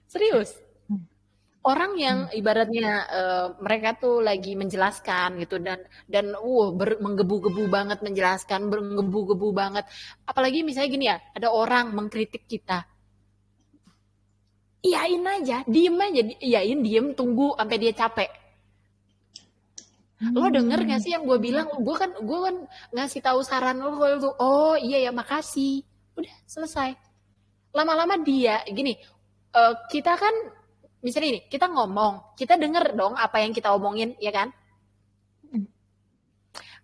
Speaker 3: Serius. Orang yang ibaratnya mereka tuh lagi menjelaskan gitu dan menggebu-gebu banget menjelaskan, menggebu-gebu banget. Apalagi misalnya gini ya, ada orang mengkritik kita. Iyain aja, diem, tunggu sampai dia capek. Lo denger gak sih yang gue bilang? Gue kan ngasih tahu saran lo, oh iya ya makasih. Udah selesai. Lama-lama dia gini, kita kan misalnya ini, kita ngomong, kita denger dong apa yang kita omongin, ya kan?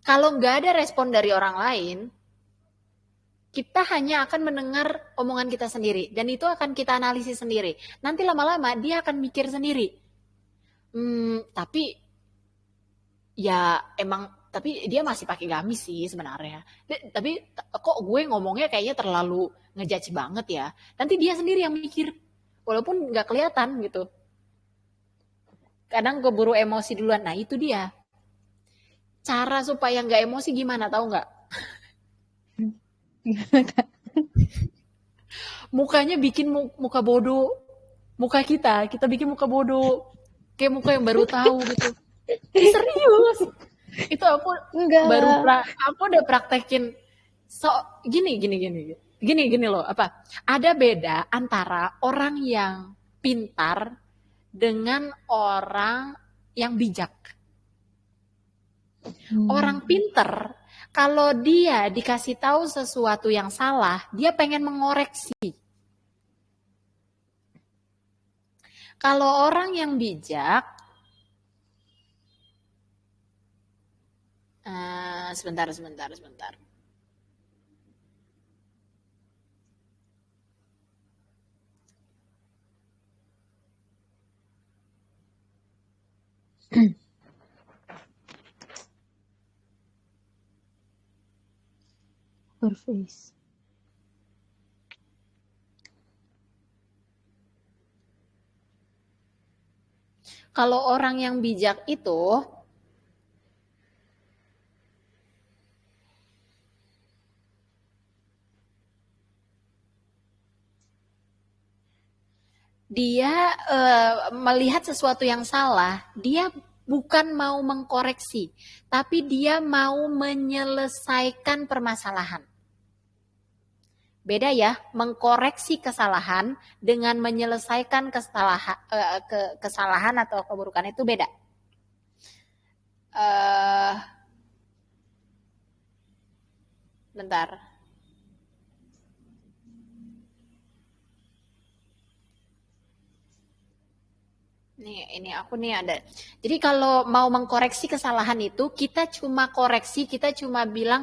Speaker 3: Kalau nggak ada respon dari orang lain, kita hanya akan mendengar omongan kita sendiri. Dan itu akan kita analisis sendiri. Nanti lama-lama dia akan mikir sendiri. Tapi ya emang, tapi dia masih pakai gamis sih sebenarnya. Tapi kok gue ngomongnya kayaknya terlalu ngejudge banget ya. Nanti dia sendiri yang mikir. Walaupun nggak kelihatan gitu. Kadang keburu emosi duluan. Nah itu dia. Cara supaya nggak emosi gimana tahu nggak? Mukanya bikin muka bodoh. Muka kita bikin muka bodoh. Kayak muka yang baru tahu gitu. Serius. Itu aku
Speaker 2: Enggak lah.
Speaker 3: aku udah praktekin gini loh, apa? Ada beda antara orang yang pintar dengan orang yang bijak. Orang pinter, kalau dia dikasih tahu sesuatu yang salah, dia pengen mengoreksi. Kalau orang yang bijak, sebentar.
Speaker 2: Berface.
Speaker 3: Kalau orang yang bijak itu, dia melihat sesuatu yang salah, dia bukan mau mengkoreksi, tapi dia mau menyelesaikan permasalahan. Beda ya, mengkoreksi kesalahan dengan menyelesaikan kesalahan atau keburukan itu beda. Bentar. Ini aku nih ada. Jadi kalau mau mengkoreksi kesalahan itu, kita cuma koreksi, kita cuma bilang,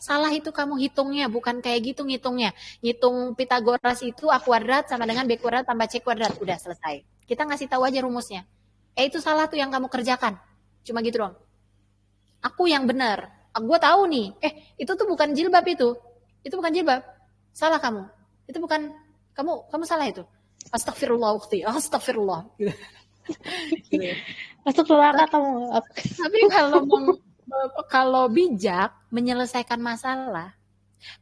Speaker 3: salah itu kamu hitungnya, bukan kayak gitu ngitungnya. Ngitung Pitagoras itu A kuadrat sama dengan B kuadrat tambah C kuadrat. Udah selesai. Kita ngasih tahu aja rumusnya. Itu salah tuh yang kamu kerjakan. Cuma gitu dong. Aku yang benar. Gue tahu nih, itu tuh bukan jilbab itu. Itu bukan jilbab. Salah kamu. Itu bukan, kamu salah itu. Astagfirullah, ukti. Astagfirullah.
Speaker 2: Gitu. Masuk neraka kamu.
Speaker 3: Tapi kalau bijak menyelesaikan masalah,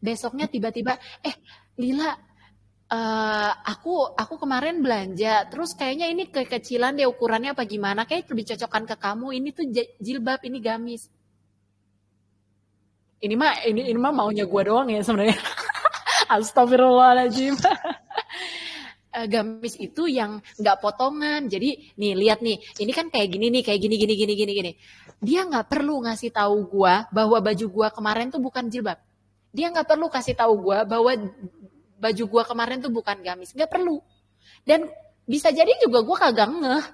Speaker 3: besoknya tiba-tiba, Lila, aku kemarin belanja, terus kayaknya ini kekecilan deh ukurannya apa gimana, kayak lebih cocokan ke kamu, ini tuh jilbab, ini gamis. Ini mah maunya gue doang ya sebenarnya. Astagfirullahaladzim. Gamis itu yang nggak potongan. Jadi nih lihat nih, ini kan kayak gini nih, kayak gini. Dia nggak perlu ngasih tahu gua bahwa baju gua kemarin tuh bukan jilbab. Dia nggak perlu kasih tahu gua bahwa baju gua kemarin tuh bukan gamis. Nggak perlu. Dan bisa jadi juga gua kagak ngeh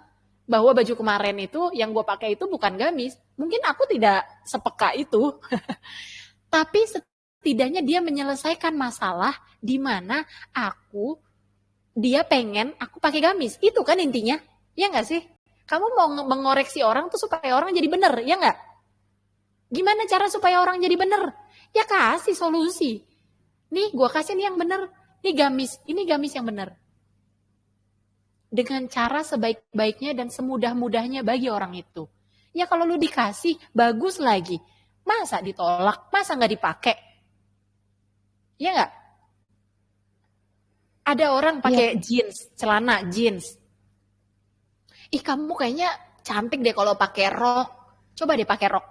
Speaker 3: bahwa baju kemarin itu yang gua pakai itu bukan gamis. Mungkin aku tidak sepeka itu. Tapi setidaknya dia menyelesaikan masalah di mana dia pengen aku pakai gamis. Itu kan intinya. Ya nggak sih? Kamu mau mengoreksi orang tuh supaya orang jadi bener. Ya nggak? Gimana cara supaya orang jadi bener? Ya kasih solusi. Nih gue kasih nih yang bener. Ini gamis yang bener. Dengan cara sebaik-baiknya dan semudah-mudahnya bagi orang itu. Ya kalau lu dikasih, bagus lagi. Masa ditolak? Masa nggak dipakai? Ya nggak? Ada orang pakai jeans, celana jeans. Ih kamu kayaknya cantik deh kalau pakai rok. Coba deh pakai rok.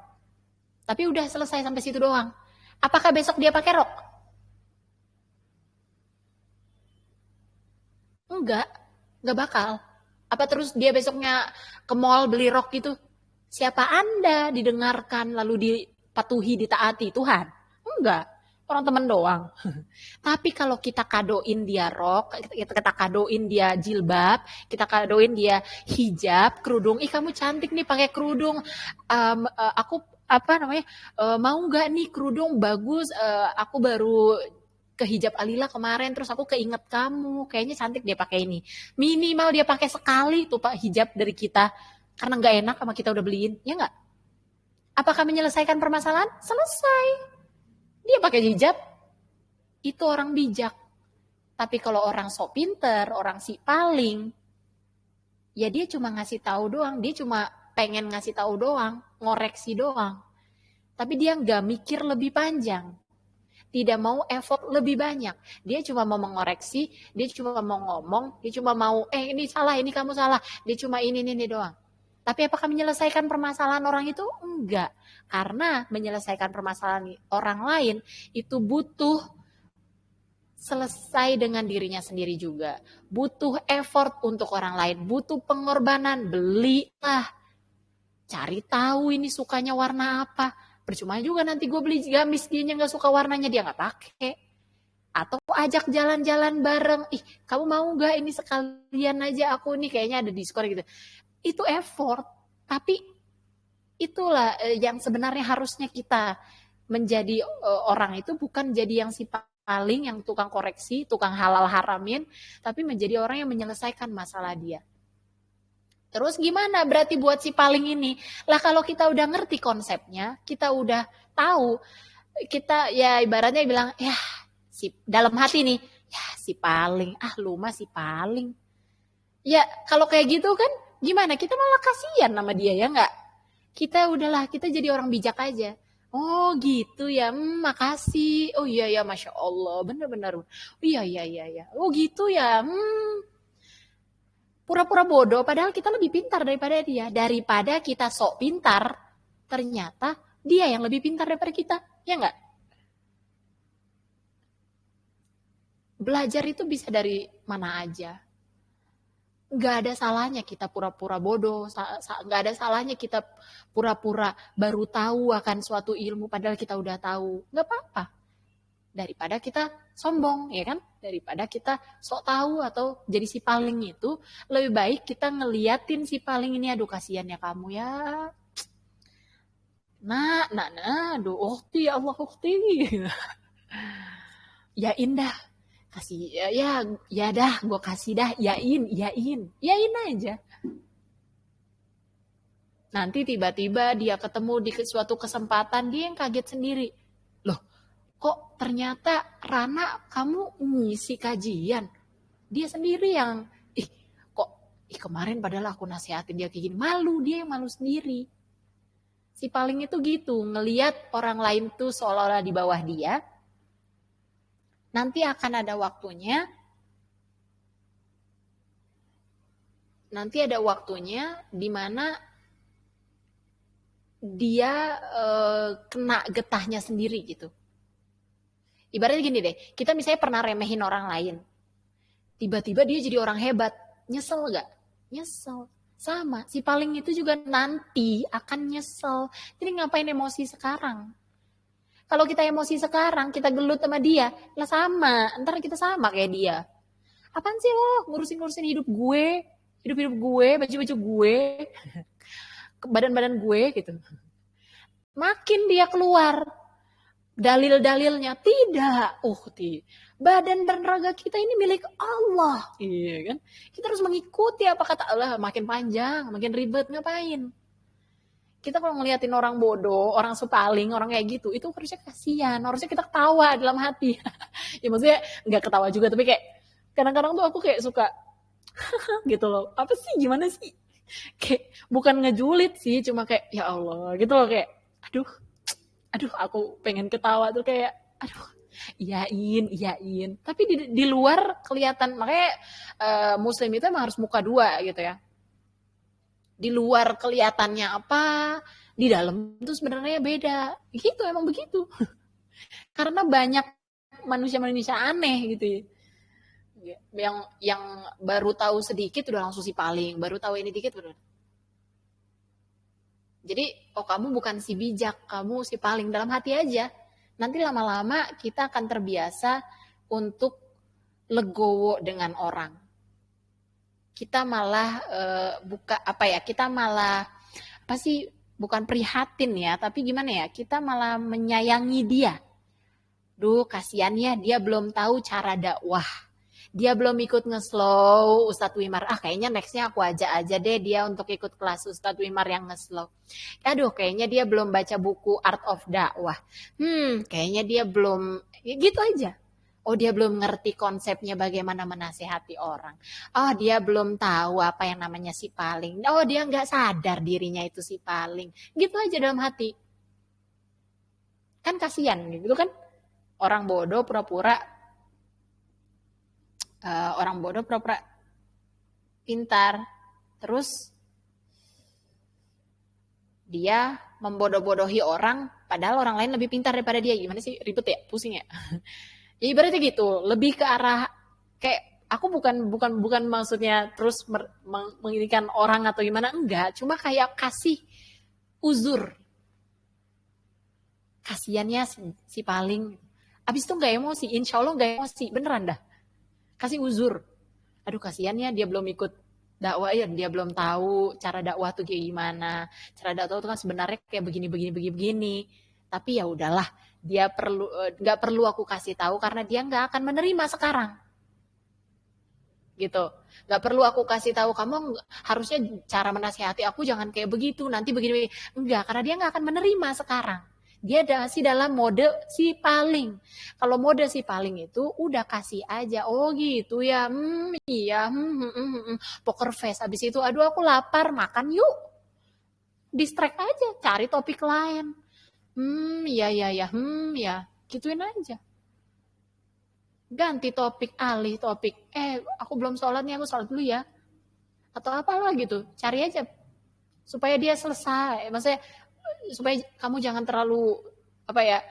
Speaker 3: Tapi udah selesai sampai situ doang. Apakah besok dia pakai rok? Enggak bakal. Apa terus dia besoknya ke mall beli rok gitu? Siapa Anda didengarkan lalu dipatuhi, ditaati Tuhan? Enggak. Orang temen doang. Tapi kalau kita kadoin dia rok, kita kadoin dia jilbab, kita kadoin dia hijab, kerudung. Ih kamu cantik nih pakai kerudung. Aku mau nggak nih kerudung bagus? Aku baru ke hijab Alila kemarin, terus aku keinget kamu. Kayaknya cantik dia pakai ini. Minimal dia pakai sekali tuh pak hijab dari kita, karena nggak enak sama kita udah beliin, ya nggak? Apakah menyelesaikan permasalahan? Selesai. Dia pakai hijab, itu orang bijak. Tapi kalau orang sok pinter, orang si paling, ya dia cuma ngasih tahu doang, dia cuma pengen ngasih tahu doang, ngoreksi doang. Tapi dia nggak mikir lebih panjang, tidak mau effort lebih banyak. Dia cuma mau mengoreksi, dia cuma mau ngomong, dia cuma mau, ini salah, ini kamu salah. Dia cuma ini doang. Tapi apakah menyelesaikan permasalahan orang itu? Enggak. Karena menyelesaikan permasalahan orang lain itu butuh selesai dengan dirinya sendiri juga. Butuh effort untuk orang lain. Butuh pengorbanan. Belilah. Cari tahu ini sukanya warna apa. Percuma juga nanti gue beli gamis, dia gak suka warnanya, dia gak pakai. Atau ajak jalan-jalan bareng. Ih, kamu mau gak ini sekalian aja aku nih kayaknya ada diskon gitu. Itu effort, tapi itulah yang sebenarnya harusnya kita menjadi orang itu bukan jadi yang si paling, yang tukang koreksi, tukang halal haramin, tapi menjadi orang yang menyelesaikan masalah dia. Terus gimana berarti buat si paling ini? Lah kalau kita udah ngerti konsepnya, kita udah tahu, kita ya ibaratnya bilang, ya si dalam hati nih, ya si paling, lu mah si paling. Ya kalau kayak gitu kan gimana? Kita malah kasihan sama dia ya nggak? Kita udahlah, kita jadi orang bijak aja. Oh gitu ya, makasih. Oh iya ya, Masya Allah, benar-benar. Oh iya. Oh gitu ya, pura-pura bodoh, padahal kita lebih pintar daripada dia. Daripada kita sok pintar, ternyata dia yang lebih pintar daripada kita. Ya nggak? Belajar itu bisa dari mana aja. Nggak ada salahnya kita pura-pura bodoh, nggak ada salahnya kita pura-pura baru tahu akan suatu ilmu padahal kita udah tahu, nggak apa-apa. Daripada kita sombong, ya kan? Daripada kita sok tahu atau jadi si paling itu, lebih baik kita ngeliatin si paling ini, aduh kasihan ya kamu ya. Nah, aduh, ukti, Allah ukti. Ya indah. Kasih ya dah gue kasih dah, yain aja. Nanti tiba-tiba dia ketemu di suatu kesempatan, dia yang kaget sendiri. Loh, kok ternyata Rana kamu ngisi kajian? Dia sendiri yang kemarin padahal aku nasihatin dia kayak gini, malu, dia yang malu sendiri. Si paling itu gitu, ngelihat orang lain tuh seolah-olah di bawah dia. Nanti akan ada waktunya di mana dia kena getahnya sendiri gitu. Ibaratnya gini deh, kita misalnya pernah remehin orang lain. Tiba-tiba dia jadi orang hebat. Nyesel gak? Nyesel. Sama, si paling itu juga nanti akan nyesel. Jadi ngapain emosi sekarang? Kalau kita emosi sekarang, kita gelut sama dia, lah sama, ntar kita sama kayak dia. Apaan sih lo ngurusin hidup gue, baju-baju gue, badan-badan gue gitu. Makin dia keluar dalil-dalilnya, tidak, badan dan raga kita ini milik Allah, iya kan? Kita harus mengikuti apa kata Allah, makin panjang, makin ribet, ngapain? Kita kalau ngeliatin orang bodoh, orang sepaling, orang kayak gitu, itu harusnya kasihan, harusnya kita ketawa dalam hati. Ya maksudnya nggak ketawa juga, tapi kayak kadang-kadang tuh aku kayak suka gitu loh. Apa sih, gimana sih? Kayak bukan ngejulit sih, cuma kayak ya Allah gitu loh, kayak aduh aku pengen ketawa tuh kayak aduh iyain. Tapi di luar kelihatan, makanya muslim itu emang harus muka dua gitu ya. Di luar kelihatannya apa, di dalam itu sebenarnya beda. Gitu, emang begitu. Karena banyak manusia-manusia aneh gitu ya. Yang baru tahu sedikit udah langsung si paling, baru tahu ini dikit udah. Jadi, kamu bukan si bijak, kamu si paling, dalam hati aja. Nanti lama-lama kita akan terbiasa untuk legowo dengan orang. Kita malah bukan prihatin ya, tapi gimana ya, kita malah menyayangi dia. Duh, kasihan ya, dia belum tahu cara dakwah. Dia belum ikut nge-slow Ustadz Wimar. Kayaknya nextnya aku aja deh dia untuk ikut kelas Ustadz Wimar yang nge-slow. Aduh, kayaknya dia belum baca buku Art of Dakwah. Kayaknya dia belum, ya gitu aja. Dia belum ngerti konsepnya bagaimana menasehati orang. Dia belum tahu apa yang namanya si paling. Dia nggak sadar dirinya itu si paling. Gitu aja dalam hati. Kan kasihan gitu kan. Orang bodoh pura-pura pintar. Terus Dia membodoh-bodohi orang, padahal orang lain lebih pintar daripada dia. Gimana sih? Ribet ya? Pusing ya? Ya ibaratnya gitu, lebih ke arah kayak aku bukan maksudnya terus menginginkan orang atau gimana, enggak, cuma kayak kasih uzur. Kasiannya si paling. Abis itu nggak emosi, insya Allah nggak emosi, beneran dah. Kasih uzur. Aduh kasiannya dia belum ikut dakwah ya, dia belum tahu cara dakwah tuh kayak gimana. Cara dakwah tuh kan sebenarnya kayak begini. Tapi ya udahlah, dia nggak perlu aku kasih tahu karena dia nggak akan menerima sekarang. Gitu. Nggak perlu aku kasih tahu kamu harusnya cara menasihati aku jangan kayak begitu, nanti begini. Enggak, karena dia nggak akan menerima sekarang. Dia masih dalam mode si paling. Kalau mode si paling itu udah kasih aja. Oh gitu ya. Iya. Poker face. Habis itu aduh aku lapar, makan yuk. Distract aja, cari topik lain. Iya ya. Ya. Gituin aja. Ganti topik, alih topik. Aku belum sholat nih, aku sholat dulu ya. Atau apalah gitu. Cari aja supaya dia selesai. Maksudnya supaya kamu jangan terlalu apa ya,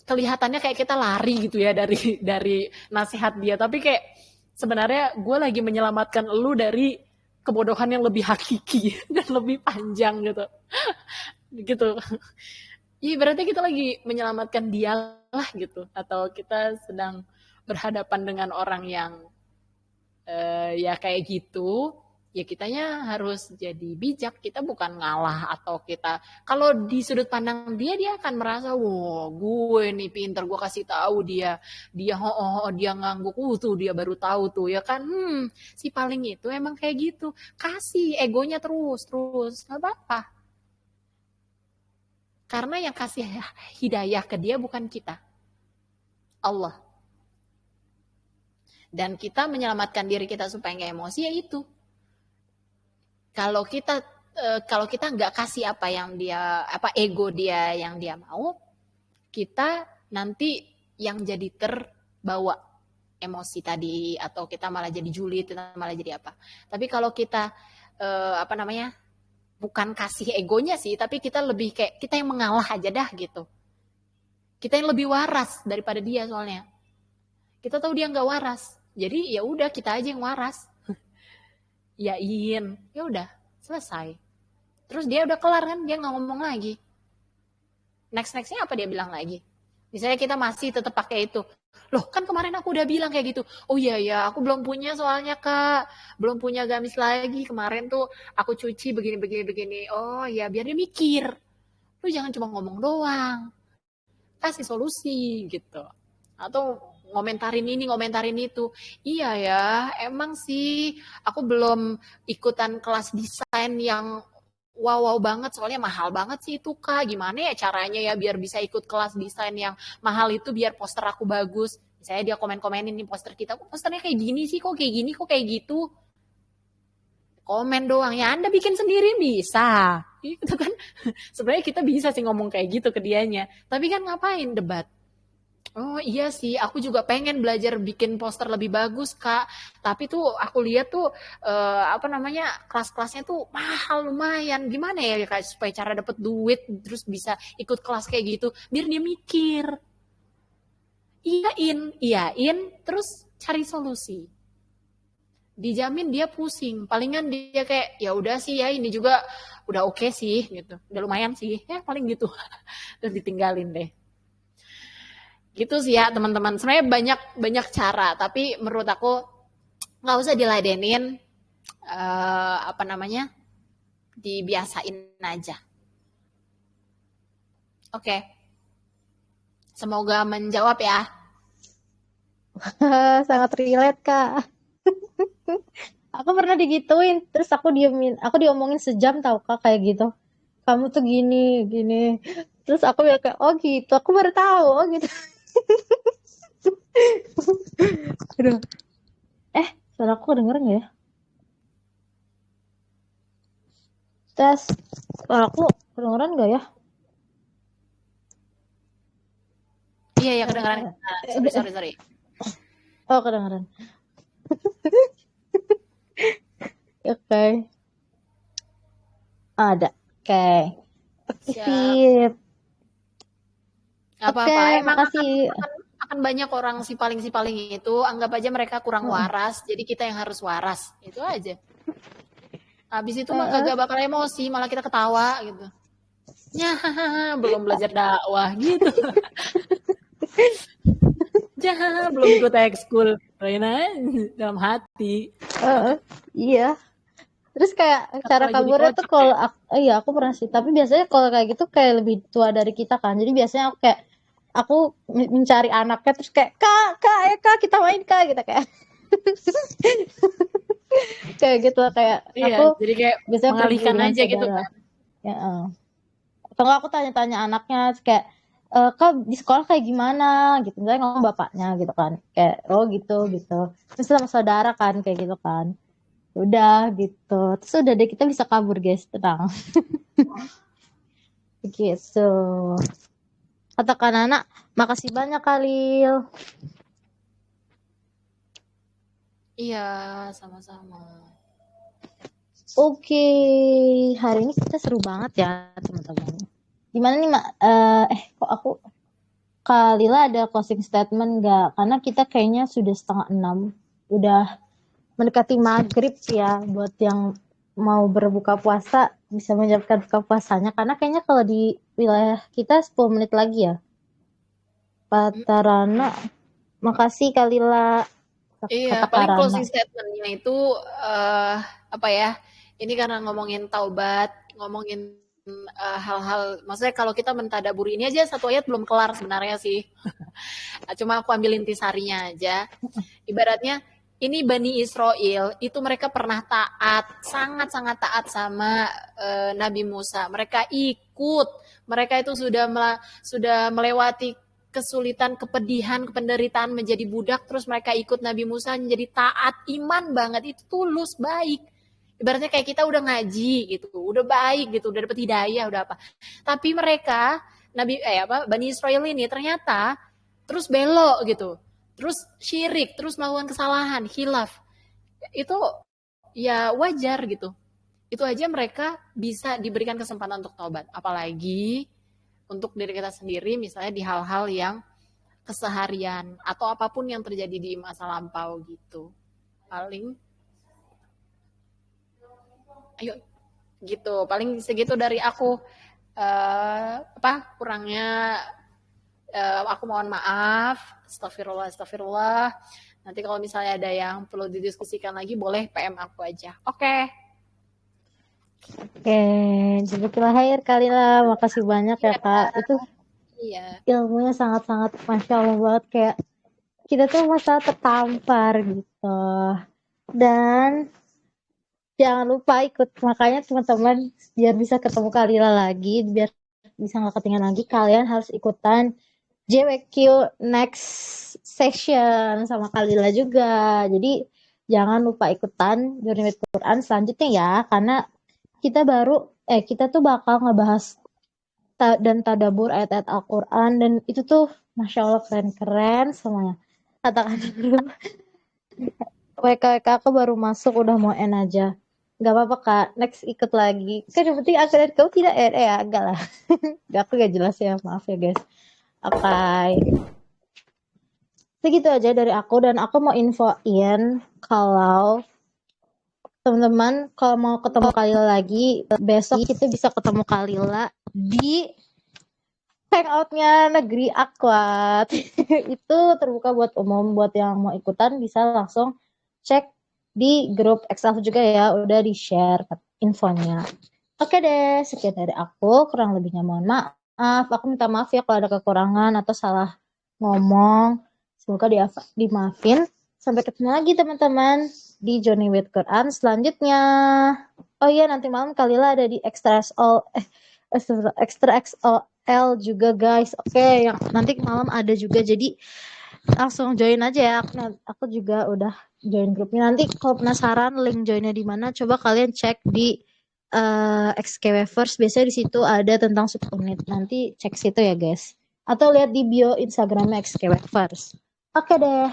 Speaker 3: kelihatannya kayak kita lari gitu ya dari nasihat dia, tapi kayak sebenarnya gue lagi menyelamatkan lu dari kebodohan yang lebih hakiki dan lebih panjang gitu. Iya berarti kita lagi menyelamatkan dia lah gitu, atau kita sedang berhadapan dengan orang yang ya kayak gitu. Ya kitanya harus jadi bijak, kita bukan ngalah atau kita, kalau di sudut pandang dia akan merasa, wah gue nih pinter, gue kasih tahu dia dia ngangguk, tuh dia baru tahu tuh ya kan, si paling itu emang kayak gitu, kasih egonya terus nggak apa-apa, karena yang kasih hidayah ke dia bukan kita, Allah, dan kita menyelamatkan diri kita supaya nggak emosi ya itu. Kalau kita nggak kasih apa yang dia, apa ego dia yang dia mau, kita nanti yang jadi terbawa emosi tadi, atau kita malah jadi julid, kita malah jadi apa. Tapi kalau kita bukan kasih egonya sih, tapi kita lebih kayak kita yang mengalah aja dah gitu. Kita yang lebih waras daripada dia soalnya. Kita tahu dia nggak waras, jadi ya udah kita aja yang waras. Yain, ya udah selesai. Terus dia udah kelar kan, dia nggak ngomong lagi. Nextnya apa dia bilang lagi? Misalnya kita masih tetap pakai itu, loh kan kemarin aku udah bilang kayak gitu. Oh iya ya, aku belum punya soalnya kak, belum punya gamis lagi. Kemarin tuh aku cuci begini. Oh ya biar dia mikir. Lu jangan cuma ngomong doang, kasih solusi gitu. Atau ngomentarin ini, ngomentarin itu. Iya ya, emang sih aku belum ikutan kelas desain yang wow banget, soalnya mahal banget sih itu kak. Gimana ya caranya ya biar bisa ikut kelas desain yang mahal itu, biar poster aku bagus. Misalnya dia komen-komenin nih poster kita, kok posternya kayak gini sih, kok kayak gini, kok kayak gitu. Komen doang, ya Anda bikin sendiri bisa. Itu kan sebenarnya kita bisa sih ngomong kayak gitu ke dianya. Tapi kan ngapain debat? Oh iya sih, aku juga pengen belajar bikin poster lebih bagus kak. Tapi tuh aku lihat tuh kelas-kelasnya tuh mahal lumayan. Gimana ya kak supaya cara dapet duit terus bisa ikut kelas kayak gitu? Biar dia mikir. Iyain, terus cari solusi. Dijamin dia pusing. Palingan dia kayak ya udah sih ya ini juga udah oke sih gitu. Udah lumayan sih ya paling gitu. Terus ditinggalin deh. Gitu sih ya teman-teman, sebenarnya banyak cara, tapi menurut aku nggak usah diladenin, dibiasain aja. Oke. Semoga menjawab ya.
Speaker 2: Sangat relate kak. Aku pernah digituin, terus aku diomongin sejam tau kak kayak gitu. Kamu tuh gini terus aku bilang kayak oh gitu, aku baru tahu oh gitu. Aduh. Suara aku kedengeran gak ya? Tes. Suara aku kedengeran gak ya?
Speaker 3: Iya kedengeran. Sorry.
Speaker 2: Oh kedengeran. Oke. Ada. Oke.
Speaker 3: Siap.
Speaker 2: Sip.
Speaker 3: Apa-apa.
Speaker 2: Oke,
Speaker 3: Emang
Speaker 2: makasih.
Speaker 3: akan banyak orang si paling itu, anggap aja mereka kurang waras, jadi kita yang harus waras. Itu aja. Habis itu mah kagak bakal emosi, malah kita ketawa gitu. Ya, belum belajar dakwah gitu. Jangan belum ikut ekskul. Reina dalam hati.
Speaker 2: Iya. Terus kayak cara
Speaker 3: Lagi
Speaker 2: kaburnya tuh
Speaker 3: dikocok
Speaker 2: kalau
Speaker 3: ya.
Speaker 2: iya aku pernah sih. Tapi biasanya kalau kayak gitu kayak lebih tua dari kita kan. Jadi biasanya aku mencari anaknya terus kayak kak kita main kak gitu kayak kayak gitu lah, kayak
Speaker 3: Iya,
Speaker 2: aku
Speaker 3: jadi kayak
Speaker 2: biasanya pergi
Speaker 3: mengalihkan
Speaker 2: dengan
Speaker 3: aja gitu
Speaker 2: saudara.
Speaker 3: kan.
Speaker 2: Ya, atau enggak aku tanya-tanya anaknya terus kayak kak di sekolah kayak gimana gitu, misalnya ngomong bapaknya gitu kan, kayak oh gitu gitu, terus sama saudara kan kayak gitu kan, udah gitu, terus udah deh kita bisa kabur guys, tenang. Gitu katakan anak, makasih banyak Khalil.
Speaker 3: Iya, sama-sama.
Speaker 2: Oke, hari ini kita seru banget ya teman-teman. Gimana nih Mak? Kok aku Kalila ada closing statement nggak? Karena kita kayaknya sudah 5:30, udah mendekati maghrib ya, buat yang mau berbuka puasa bisa menyiapkan buka puasanya. Karena kayaknya kalau di wilayah kita 10 menit lagi ya. Patarana, makasih Kalila.
Speaker 3: Iya,
Speaker 2: Kata
Speaker 3: paling
Speaker 2: Karana.
Speaker 3: closing statement-nya itu apa ya? Ini karena ngomongin taubat, ngomongin hal-hal, maksudnya kalau kita mentadaburi ini aja satu ayat belum kelar sebenarnya sih. Cuma aku ambil intisarinya aja. Ibaratnya ini Bani Israel itu mereka pernah taat, sangat-sangat taat sama Nabi Musa. Mereka ikut, mereka itu sudah melewati kesulitan, kepedihan, penderitaan menjadi budak, terus mereka ikut Nabi Musa menjadi taat, iman banget, itu tulus, baik. Ibaratnya kayak kita udah ngaji gitu, udah baik gitu, udah dapet hidayah, udah apa. Tapi mereka Bani Israel ini ternyata terus belok gitu. Terus syirik, terus melakukan kesalahan, khilaf. Itu ya wajar gitu. Itu aja mereka bisa diberikan kesempatan untuk taubat. Apalagi untuk diri kita sendiri misalnya di hal-hal yang keseharian atau apapun yang terjadi di masa lampau gitu. Paling ayo gitu, paling segitu dari aku. Kurangnya aku mohon maaf, astagfirullah. Nanti kalau misalnya ada yang perlu didiskusikan lagi boleh PM aku aja. Oke.
Speaker 2: Oke, jazakallah khair Kalila, makasih banyak ya Kak. Itu
Speaker 3: Iya.
Speaker 2: ilmunya sangat-sangat masya Allah banget, kayak kita tuh masa tertampar gitu. Dan jangan lupa ikut, makanya teman-teman biar bisa ketemu Kalila lagi, biar bisa nggak ketinggalan lagi, kalian harus ikutan JWQ next session sama Kalila juga. Jadi jangan lupa ikutan Journey with Quran selanjutnya ya, karena kita tuh bakal ngebahas dan tadabur ayat-ayat Al-Quran, dan itu tuh masya Allah keren-keren semuanya. Katakan dulu WKWK aku baru masuk udah mau end aja. Gak apa-apa Kak, next ikut lagi. Kan yang penting aku dan kau tidak end ya, enggak lah. Aku gak jelas ya, maaf ya guys. Oke. Segitu aja dari aku, dan aku mau infoin kalau teman-teman kalau mau ketemu Kalila lagi, besok kita bisa ketemu Kalila di hangoutnya Negeri Akwat. Itu terbuka buat umum, buat yang mau ikutan bisa langsung cek di grup Excel juga ya, udah di share infonya. Oke deh, sekian dari aku, kurang lebihnya mohon maaf. Aku minta maaf ya kalau ada kekurangan atau salah ngomong, semoga dimaafin. Sampai ketemu lagi teman-teman di Journey with Quran selanjutnya. Oh iya, nanti malam Kalila ada di Extra XL juga guys. Oke, yang nanti malam ada juga, jadi langsung join aja ya. Aku juga udah join grupnya. Nanti kalau penasaran link joinnya di mana, coba kalian cek di XKW First. Biasanya di situ ada tentang subunit. Nanti cek situ ya guys. Atau lihat di bio Instagramnya XKW First. Oke deh.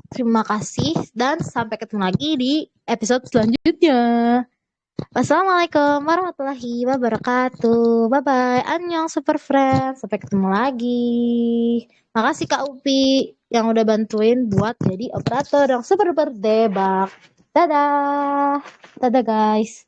Speaker 2: Terima kasih dan sampai ketemu lagi di episode selanjutnya. Wassalamualaikum warahmatullahi wabarakatuh. Bye bye. Annyeong super friends. Sampai ketemu lagi. Makasih Kak Upi yang udah bantuin buat jadi operator yang super berdebak. Dadah. Dadah guys.